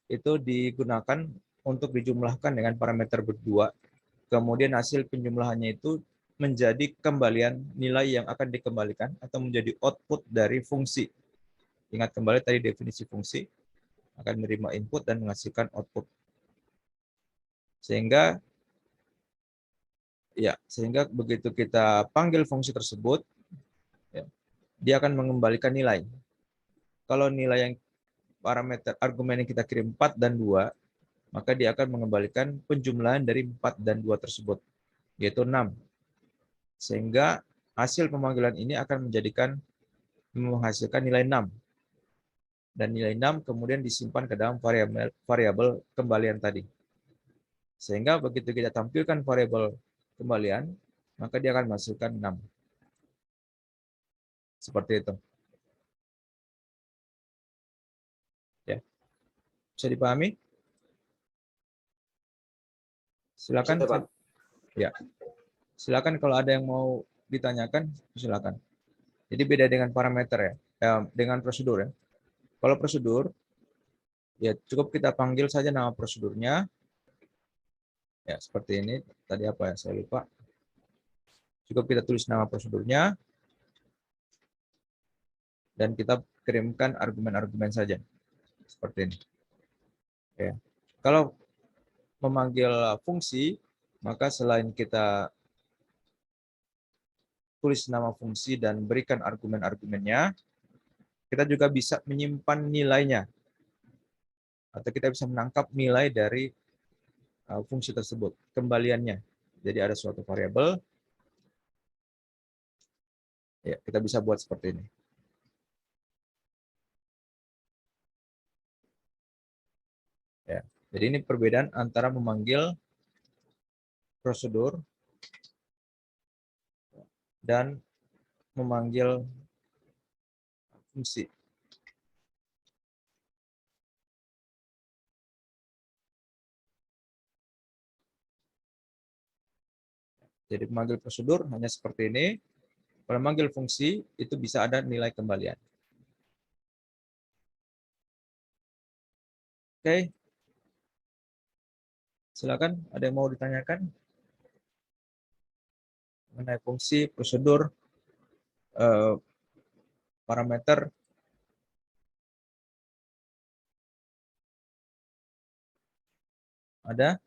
itu digunakan untuk dijumlahkan dengan parameter berdua. Kemudian hasil penjumlahannya itu menjadi kembalian nilai yang akan dikembalikan atau menjadi output dari fungsi. Ingat kembali tadi definisi fungsi, akan menerima input dan menghasilkan output. Sehingga begitu kita panggil fungsi tersebut, ya, dia akan mengembalikan nilai. Kalau nilai yang parameter argumen yang kita kirim 4 dan 2, maka dia akan mengembalikan penjumlahan dari 4 dan 2 tersebut, yaitu 6. Sehingga hasil pemanggilan ini akan menghasilkan nilai 6. Dan nilai 6 kemudian disimpan ke dalam variabel kembalian tadi. Sehingga begitu kita tampilkan variabel kembalian, maka dia akan menghasilkan 6. Seperti itu. Ya. Bisa dipahami? Silakan. Sudah, Pak. Ya, silakan kalau ada yang mau ditanyakan, silakan. Jadi beda dengan parameter ya, dengan prosedur ya. Kalau prosedur, ya cukup kita panggil saja nama prosedurnya. Ya, seperti ini. Tadi apa ya, saya lupa. Cukup kita tulis nama prosedurnya, dan kita kirimkan argumen-argumen saja. Seperti ini. Ya. Kalau memanggil fungsi, maka selain kita tulis nama fungsi dan berikan argumen-argumennya, kita juga bisa menyimpan nilainya. Atau kita bisa menangkap nilai dari fungsi tersebut, kembaliannya. Jadi ada suatu variabel, ya, kita bisa buat seperti ini. Ya. Jadi ini perbedaan antara memanggil prosedur dan memanggil fungsi. Jadi memanggil prosedur hanya seperti ini. Kalau memanggil fungsi, itu bisa ada nilai kembalian. Oke. Silakan, ada yang mau ditanyakan mengenai fungsi, prosedur, parameter? Ada?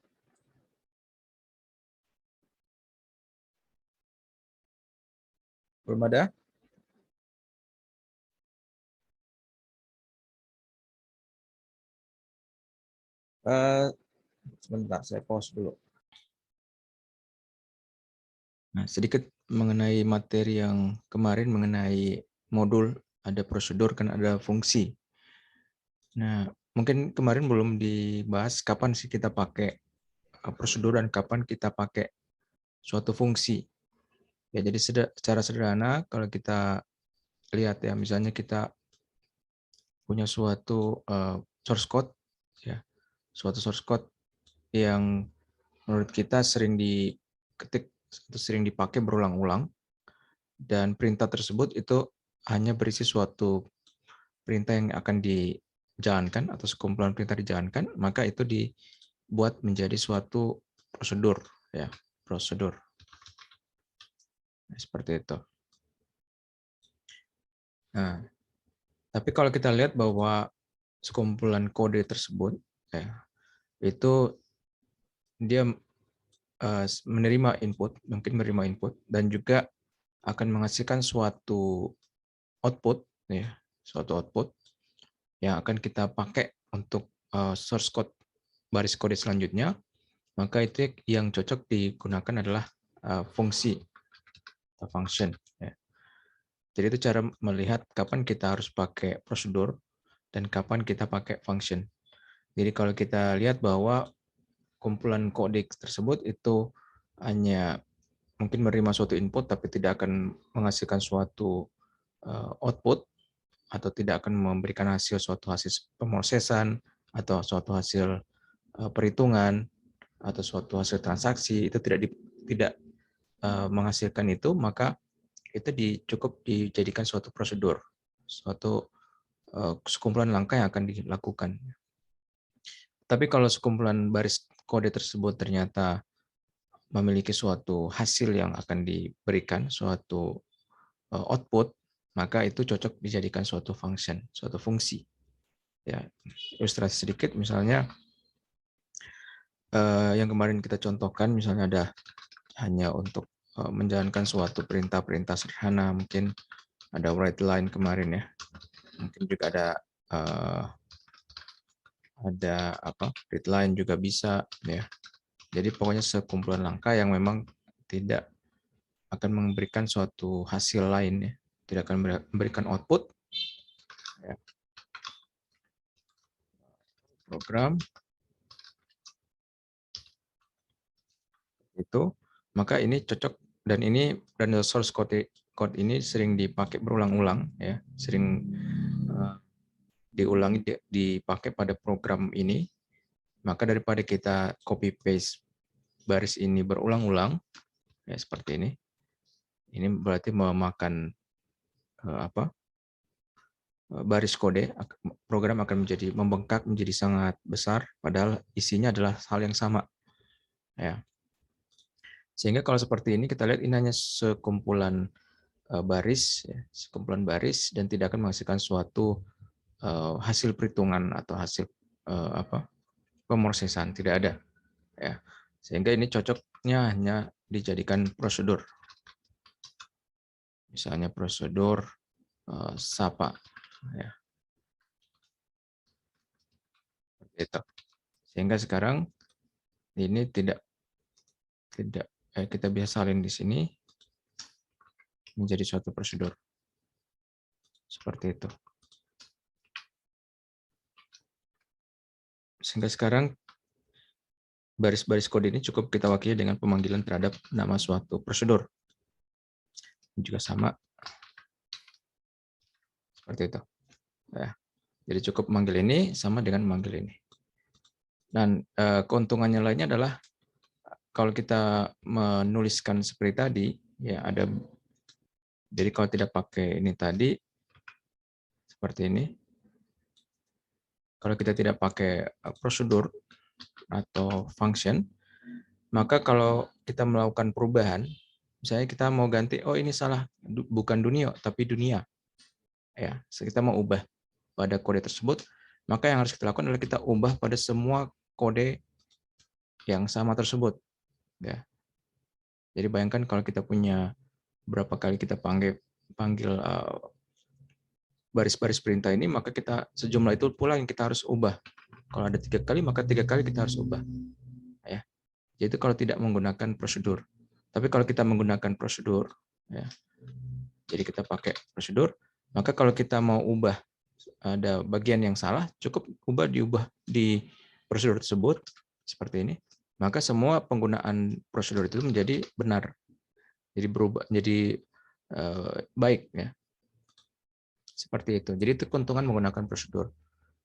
Belum ada? Sebentar, saya pause dulu. Nah, sedikit mengenai materi yang kemarin mengenai modul, ada prosedur kan ada fungsi. Nah, mungkin kemarin belum dibahas kapan sih kita pakai prosedur dan kapan kita pakai suatu fungsi. Ya, jadi secara sederhana kalau kita lihat ya, misalnya kita punya suatu source code, ya, suatu source code yang menurut kita sering diketik atau sering dipakai berulang-ulang, dan perintah tersebut itu hanya berisi suatu perintah yang akan dijalankan atau sekumpulan perintah dijalankan, maka itu dibuat menjadi suatu prosedur, ya, prosedur. Nah, seperti itu. Nah, tapi kalau kita lihat bahwa sekumpulan kode tersebut, ya, itu dia menerima input, mungkin menerima input, dan juga akan menghasilkan suatu output, ya, suatu output yang akan kita pakai untuk source code baris kode selanjutnya, maka itu yang cocok digunakan adalah fungsi atau function. Ya. Jadi itu cara melihat kapan kita harus pakai prosedur dan kapan kita pakai function. Jadi kalau kita lihat bahwa kumpulan kode tersebut itu hanya mungkin menerima suatu input tapi tidak akan menghasilkan suatu output atau tidak akan memberikan suatu hasil pemrosesan atau suatu hasil perhitungan atau suatu hasil transaksi, itu tidak menghasilkan itu, maka itu cukup dijadikan suatu prosedur, suatu sekumpulan langkah yang akan dilakukan. Tapi kalau sekumpulan baris kode tersebut ternyata memiliki suatu hasil yang akan diberikan, suatu output, maka itu cocok dijadikan suatu function, suatu fungsi. Ya, ilustrasi sedikit, misalnya yang kemarin kita contohkan, misalnya ada hanya untuk menjalankan suatu perintah-perintah sederhana, mungkin ada write line kemarin ya, mungkin juga ada read line juga bisa ya. Jadi pokoknya sekumpulan langkah yang memang tidak akan memberikan suatu hasil lain ya, tidak akan memberikan output ya. Program itu, maka ini cocok, dan source code ini sering dipakai berulang-ulang ya, sering dipakai pada program ini, maka daripada kita copy paste baris ini berulang-ulang, ya seperti ini berarti memakan baris kode, program akan membengkak menjadi sangat besar, padahal isinya adalah hal yang sama. Ya. Sehingga kalau seperti ini kita lihat ini hanya sekumpulan baris, ya, sekumpulan baris dan tidak akan menghasilkan suatu hasil perhitungan atau hasil pemrosesan, tidak ada. Ya. Sehingga ini cocoknya hanya dijadikan prosedur. Misalnya prosedur SAPA. Ya. Seperti itu. Sehingga sekarang ini tidak kita bisa salin di sini menjadi suatu prosedur. Seperti itu. Sehingga sekarang baris-baris kode ini cukup kita wakili dengan pemanggilan terhadap nama suatu prosedur. Ini juga sama. Seperti itu. Ya. Jadi cukup memanggil ini sama dengan memanggil ini. Dan keuntungannya lainnya adalah kalau kita menuliskan seperti tadi, ya ada. Jadi kalau tidak pakai ini tadi, seperti ini. Kalau kita tidak pakai prosedur atau function, maka kalau kita melakukan perubahan, misalnya kita mau ganti, oh ini salah, bukan dunia, tapi dunia. Ya, kita mau ubah pada kode tersebut, maka yang harus kita lakukan adalah kita ubah pada semua kode yang sama tersebut. Ya. Jadi bayangkan kalau kita punya berapa kali kita panggil baris-baris perintah ini, maka kita sejumlah itu pula yang kita harus ubah. Kalau ada 3 kali, maka 3 kali kita harus ubah. Ya. Yaitu kalau tidak menggunakan prosedur. Tapi kalau kita menggunakan prosedur, ya, jadi kita pakai prosedur, maka kalau kita mau ubah ada bagian yang salah, cukup diubah di prosedur tersebut, seperti ini. Maka semua penggunaan prosedur itu menjadi benar. Jadi berubah, jadi baik. Ya. Seperti itu. Jadi itu keuntungan menggunakan prosedur.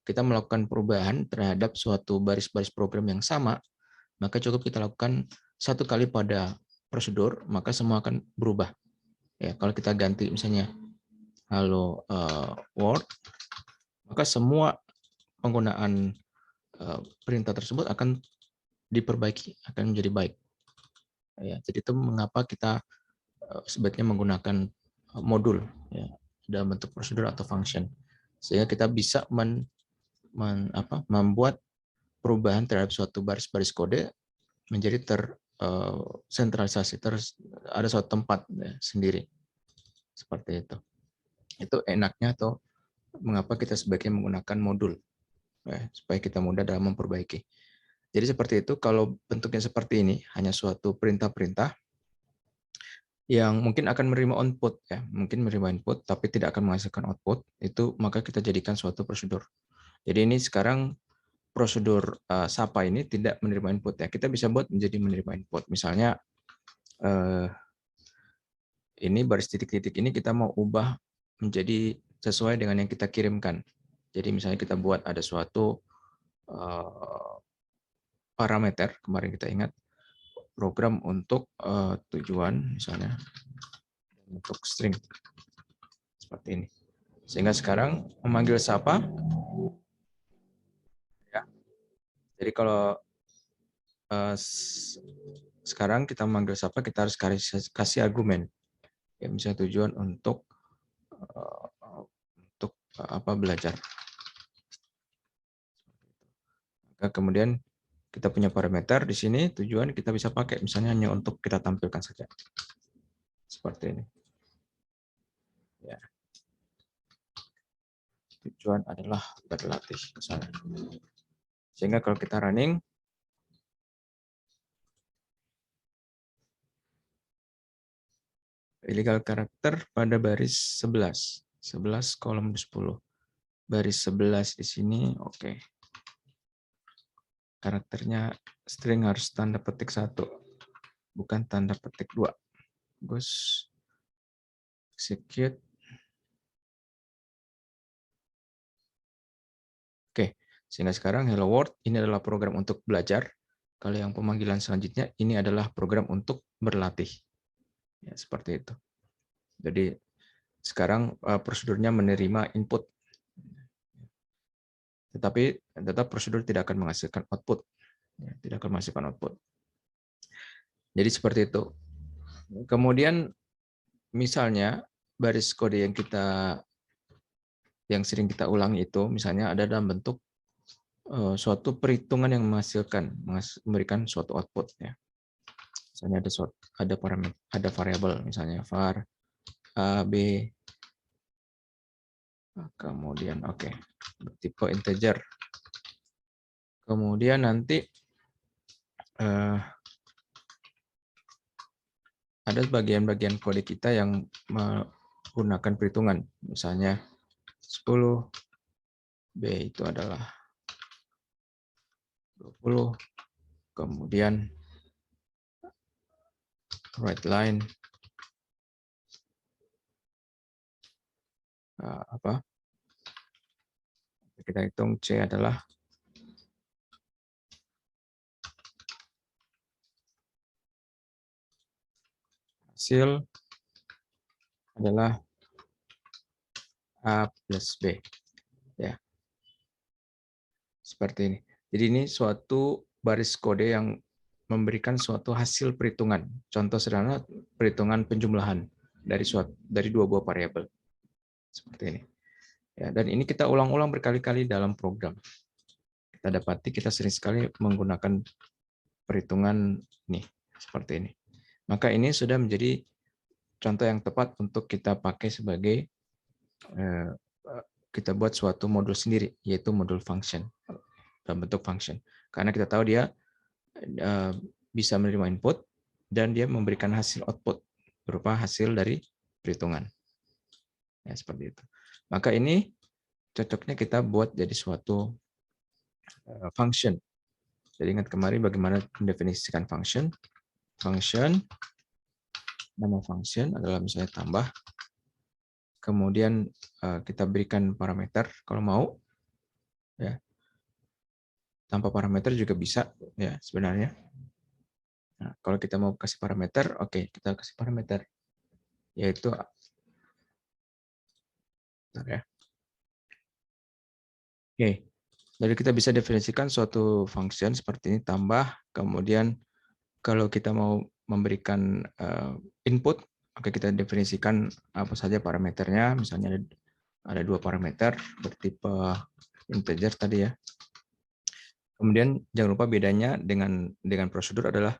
Kita melakukan perubahan terhadap suatu baris-baris program yang sama, maka cukup kita lakukan 1 kali pada prosedur, maka semua akan berubah. Ya, kalau kita ganti misalnya hello world, maka semua penggunaan perintah tersebut akan diperbaiki, akan menjadi baik. Ya, jadi itu mengapa kita sebaiknya menggunakan modul, ya, dalam bentuk prosedur atau function, sehingga kita bisa membuat perubahan terhadap suatu baris-baris kode menjadi tersentralisasi, ada suatu tempat, ya, sendiri. Seperti itu. Itu enaknya atau mengapa kita sebaiknya menggunakan modul, ya, supaya kita mudah dalam memperbaiki. Jadi seperti itu. Kalau bentuknya seperti ini, hanya suatu perintah-perintah yang mungkin akan menerima output, ya, mungkin menerima input tapi tidak akan menghasilkan output, itu maka kita jadikan suatu prosedur. Jadi ini sekarang prosedur SAPA ini tidak menerima input, ya. Kita bisa buat menjadi menerima input. Misalnya ini baris titik-titik ini kita mau ubah menjadi sesuai dengan yang kita kirimkan. Jadi misalnya kita buat ada suatu parameter, kemarin kita ingat program untuk tujuan, misalnya untuk string seperti ini. Sehingga sekarang memanggil SAPA, ya. Jadi kalau sekarang kita memanggil SAPA, kita harus kasih argumen, ya, misalnya tujuan untuk belajar. Maka kemudian kita punya parameter di sini, tujuan kita bisa pakai misalnya hanya untuk kita tampilkan saja. Seperti ini. Ya. Tujuan adalah berlatih misalnya. Sehingga kalau kita running, illegal karakter pada baris 11. 11 kolom 10. Baris 11 di sini, oke. Karakternya string harus tanda petik 1, bukan tanda petik 2. Bagus. Execute. Oke, sehingga sekarang Hello World ini adalah program untuk belajar. Kalau yang pemanggilan selanjutnya, ini adalah program untuk berlatih. Ya, seperti itu. Jadi sekarang prosedurnya menerima input. Tetapi tetap prosedur tidak akan menghasilkan output. Ya, tidak akan menghasilkan output. Jadi seperti itu. Kemudian misalnya baris kode yang sering kita ulangi itu misalnya ada dalam bentuk suatu perhitungan yang memberikan suatu output ya. Misalnya ada parameter, ada variabel misalnya var a b, kemudian bertipe integer. Kemudian nanti ada bagian-bagian kode kita yang menggunakan perhitungan. Misalnya 10 B itu adalah 20, kemudian write line kita hitung C adalah hasil adalah A plus B. Ya. Seperti ini. Jadi ini suatu baris kode yang memberikan suatu hasil perhitungan. Contoh sederhana perhitungan penjumlahan dari dua buah variabel. Seperti ini. Ya, dan ini kita ulang-ulang berkali-kali dalam program. Kita dapati kita sering sekali menggunakan perhitungan nih seperti ini. Maka ini sudah menjadi contoh yang tepat untuk kita pakai sebagai kita buat suatu modul sendiri, yaitu modul function dalam bentuk function. Karena kita tahu dia bisa menerima input dan dia memberikan hasil output berupa hasil dari perhitungan. Ya, seperti itu. Maka ini cocoknya kita buat jadi suatu function. Jadi ingat kemarin bagaimana mendefinisikan function. Function, nama function adalah misalnya tambah. Kemudian kita berikan parameter kalau mau. Ya. Tanpa parameter juga bisa ya sebenarnya. Nah, kalau kita mau kasih parameter, oke, kita kasih parameter yaitu ya. Oke. Jadi kita bisa definisikan suatu function seperti ini tambah, kemudian kalau kita mau memberikan input, oke kita definisikan apa saja parameternya, misalnya ada dua parameter bertipe integer tadi ya. Kemudian jangan lupa bedanya dengan prosedur adalah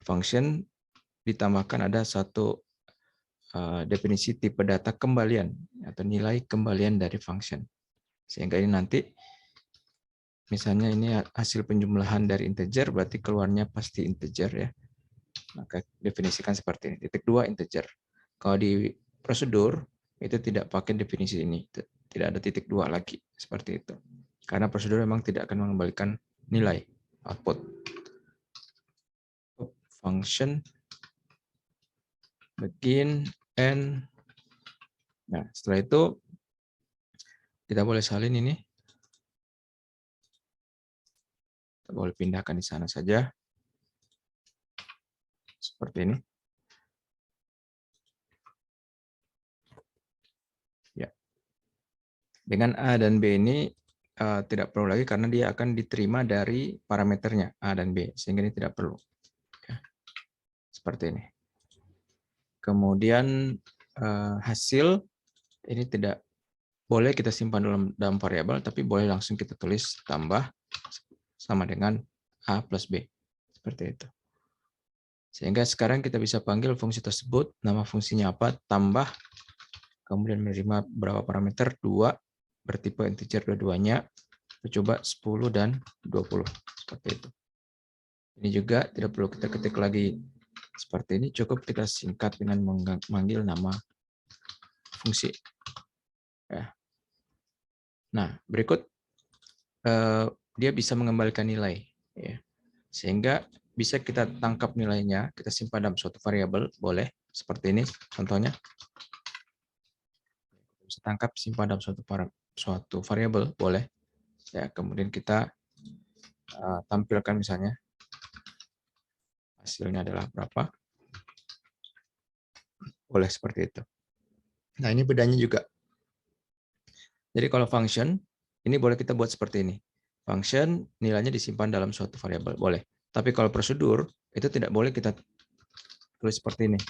function ditambahkan ada satu definisi tipe data kembalian atau nilai kembalian dari function. Sehingga ini nanti misalnya ini hasil penjumlahan dari integer berarti keluarnya pasti integer ya. Maka definisikan seperti ini. Titik 2 integer. Kalau di prosedur itu tidak pakai definisi ini. Tidak ada titik 2 lagi seperti itu. Karena prosedur memang tidak akan mengembalikan nilai output. Function begin end. Nah, setelah itu kita boleh salin ini. Kita boleh pindahkan di sana saja. Seperti ini. Ya. Dengan A dan B ini tidak perlu lagi karena dia akan diterima dari parameternya A dan B. Sehingga ini tidak perlu. Ya. Seperti ini. Kemudian hasil ini tidak boleh kita simpan dalam variabel, tapi boleh langsung kita tulis tambah sama dengan A plus B. Seperti itu. Sehingga sekarang kita bisa panggil fungsi tersebut, nama fungsinya apa, tambah, kemudian menerima berapa parameter, 2, bertipe integer dua-duanya, coba 10 dan 20. Seperti itu. Ini juga tidak perlu kita ketik lagi seperti ini, cukup kita singkat dengan memanggil nama fungsi. Ya. Nah, berikut dia bisa mengembalikan nilai. Ya. Sehingga bisa kita tangkap nilainya, kita simpan dalam suatu variabel, boleh. Seperti ini contohnya. Bisa tangkap, simpan dalam suatu variabel, boleh. Ya, kemudian kita tampilkan misalnya hasilnya adalah berapa. Boleh seperti itu. Nah, ini bedanya juga. Jadi kalau function, ini boleh kita buat seperti ini. Function nilainya disimpan dalam suatu variabel, boleh. Tapi kalau prosedur, itu tidak boleh kita tulis seperti ini.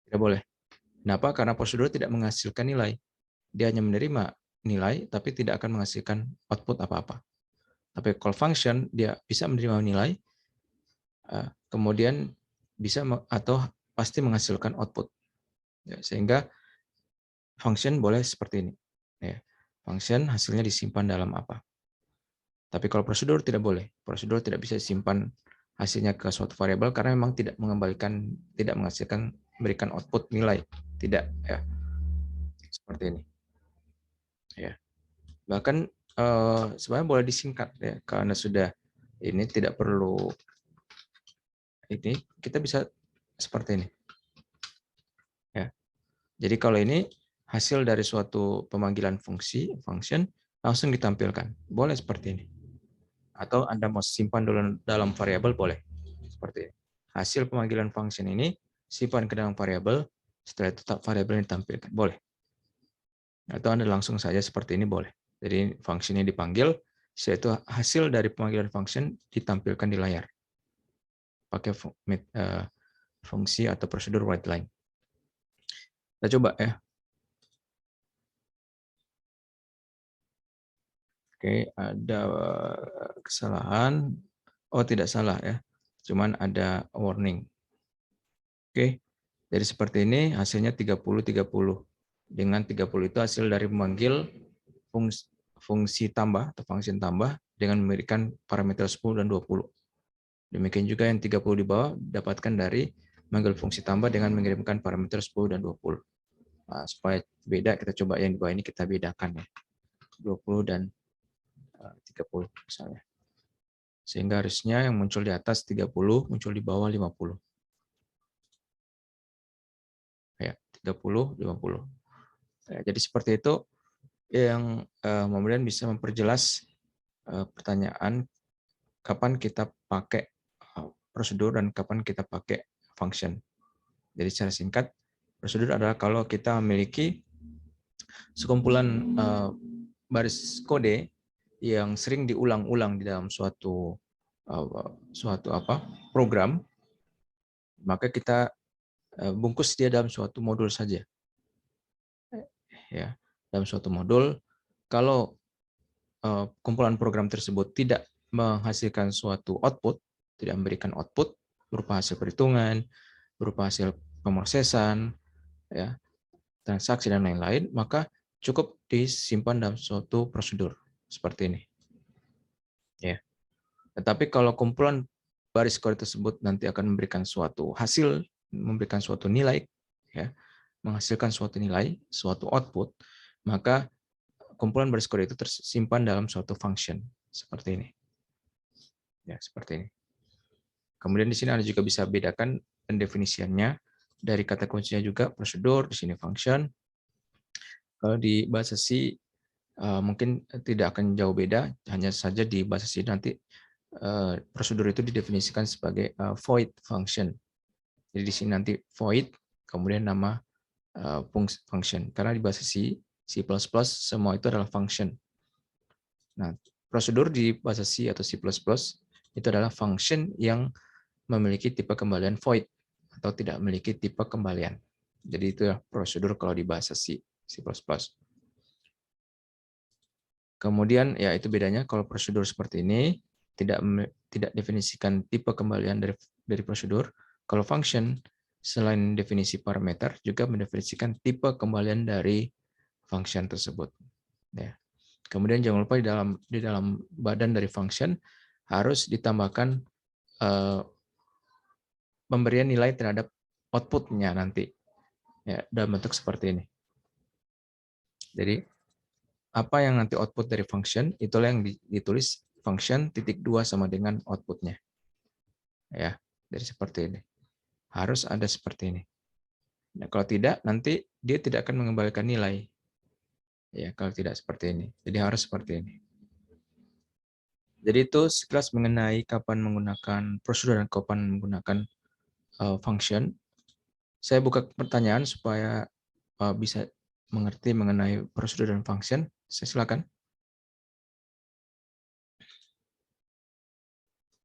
Tidak boleh. Kenapa? Karena prosedur tidak menghasilkan nilai. Dia hanya menerima nilai, tapi tidak akan menghasilkan output apa-apa. Tapi kalau function, dia bisa menerima nilai, kemudian bisa atau pasti menghasilkan output. Ya, sehingga function boleh seperti ini. Ya, function hasilnya disimpan dalam apa. Tapi kalau prosedur tidak boleh. Prosedur tidak bisa disimpan hasilnya ke suatu variabel karena memang tidak mengembalikan, tidak menghasilkan, memberikan output nilai. Tidak, ya. Seperti ini. Ya. Bahkan sebenarnya boleh disingkat ya, karena sudah ini tidak perlu ini, kita bisa seperti ini. Ya. Jadi kalau ini hasil dari suatu pemanggilan fungsi, function, langsung ditampilkan. Boleh seperti ini. Atau Anda mau simpan dulu dalam variabel, boleh. Seperti ini. Hasil pemanggilan function ini simpan ke dalam variabel, setelah itu variabel ini ditampilkan. Boleh. Atau Anda langsung saja seperti ini, boleh. Jadi function ini dipanggil, setelah itu hasil dari pemanggilan function ditampilkan di layar. Pakai fungsi atau prosedur writeLine. Kita coba ya. Oke, ada kesalahan. Oh, tidak salah ya. Cuman ada warning. Oke. Jadi seperti ini hasilnya 30-30. Dengan 30 itu hasil dari memanggil fungsi tambah atau function tambah dengan memberikan parameter 10 dan 20. Demikian juga yang 30 di bawah dapatkan dari memanggil fungsi tambah dengan mengirimkan parameter 10 dan 20. Nah, supaya beda, kita coba yang di bawah ini kita bedakan ya. 20 dan 30 misalnya. Sehingga harusnya yang muncul di atas 30, muncul di bawah 50. Ya, 30, 50. Ya, jadi seperti itu yang kemudian bisa memperjelas pertanyaan kapan kita pakai prosedur dan kapan kita pakai function. Jadi secara singkat, prosedur adalah kalau kita memiliki sekumpulan baris kode yang sering diulang-ulang di dalam suatu program, maka kita bungkus dia dalam suatu modul saja. Ya, dalam suatu modul, kalau kumpulan program tersebut tidak menghasilkan suatu output, tidak memberikan output berupa hasil perhitungan, berupa hasil pemrosesan, ya, transaksi dan lain-lain, maka cukup disimpan dalam suatu prosedur seperti ini. Ya. Tetapi kalau kumpulan baris kode tersebut nanti akan memberikan suatu hasil, memberikan suatu nilai, ya, menghasilkan suatu nilai, suatu output, maka kumpulan baris kode itu tersimpan dalam suatu function seperti ini. Ya, seperti ini. Kemudian di sini Anda juga bisa bedakan pendefinisiannya dari kata kuncinya juga prosedur, di sini function. Kalau di bahasa C mungkin tidak akan jauh beda, hanya saja di bahasa C nanti prosedur itu didefinisikan sebagai void function. Jadi di sini nanti void, kemudian nama function. Karena di bahasa C, C++, semua itu adalah function. Nah, prosedur di bahasa C atau C++ itu adalah function yang memiliki tipe kembalian void atau tidak memiliki tipe kembalian. Jadi itu ya prosedur kalau di bahasa C, C++. Kemudian ya itu bedanya kalau prosedur seperti ini tidak definisikan tipe kembalian dari prosedur. Kalau function selain definisi parameter juga mendefinisikan tipe kembalian dari function tersebut. Ya. Kemudian jangan lupa di dalam badan dari function harus ditambahkan pemberian nilai terhadap outputnya nanti, ya, dalam bentuk seperti ini. Jadi apa yang nanti output dari function itulah yang ditulis function titik 2 sama dengan outputnya. Ya, dari seperti ini. Harus ada seperti ini. Nah, kalau tidak nanti dia tidak akan mengembalikan nilai. Ya, kalau tidak seperti ini. Jadi harus seperti ini. Jadi itu sekilas mengenai kapan menggunakan prosedur dan kapan menggunakan function. Saya buka pertanyaan supaya bisa mengerti mengenai prosedur dan function. Saya silakan.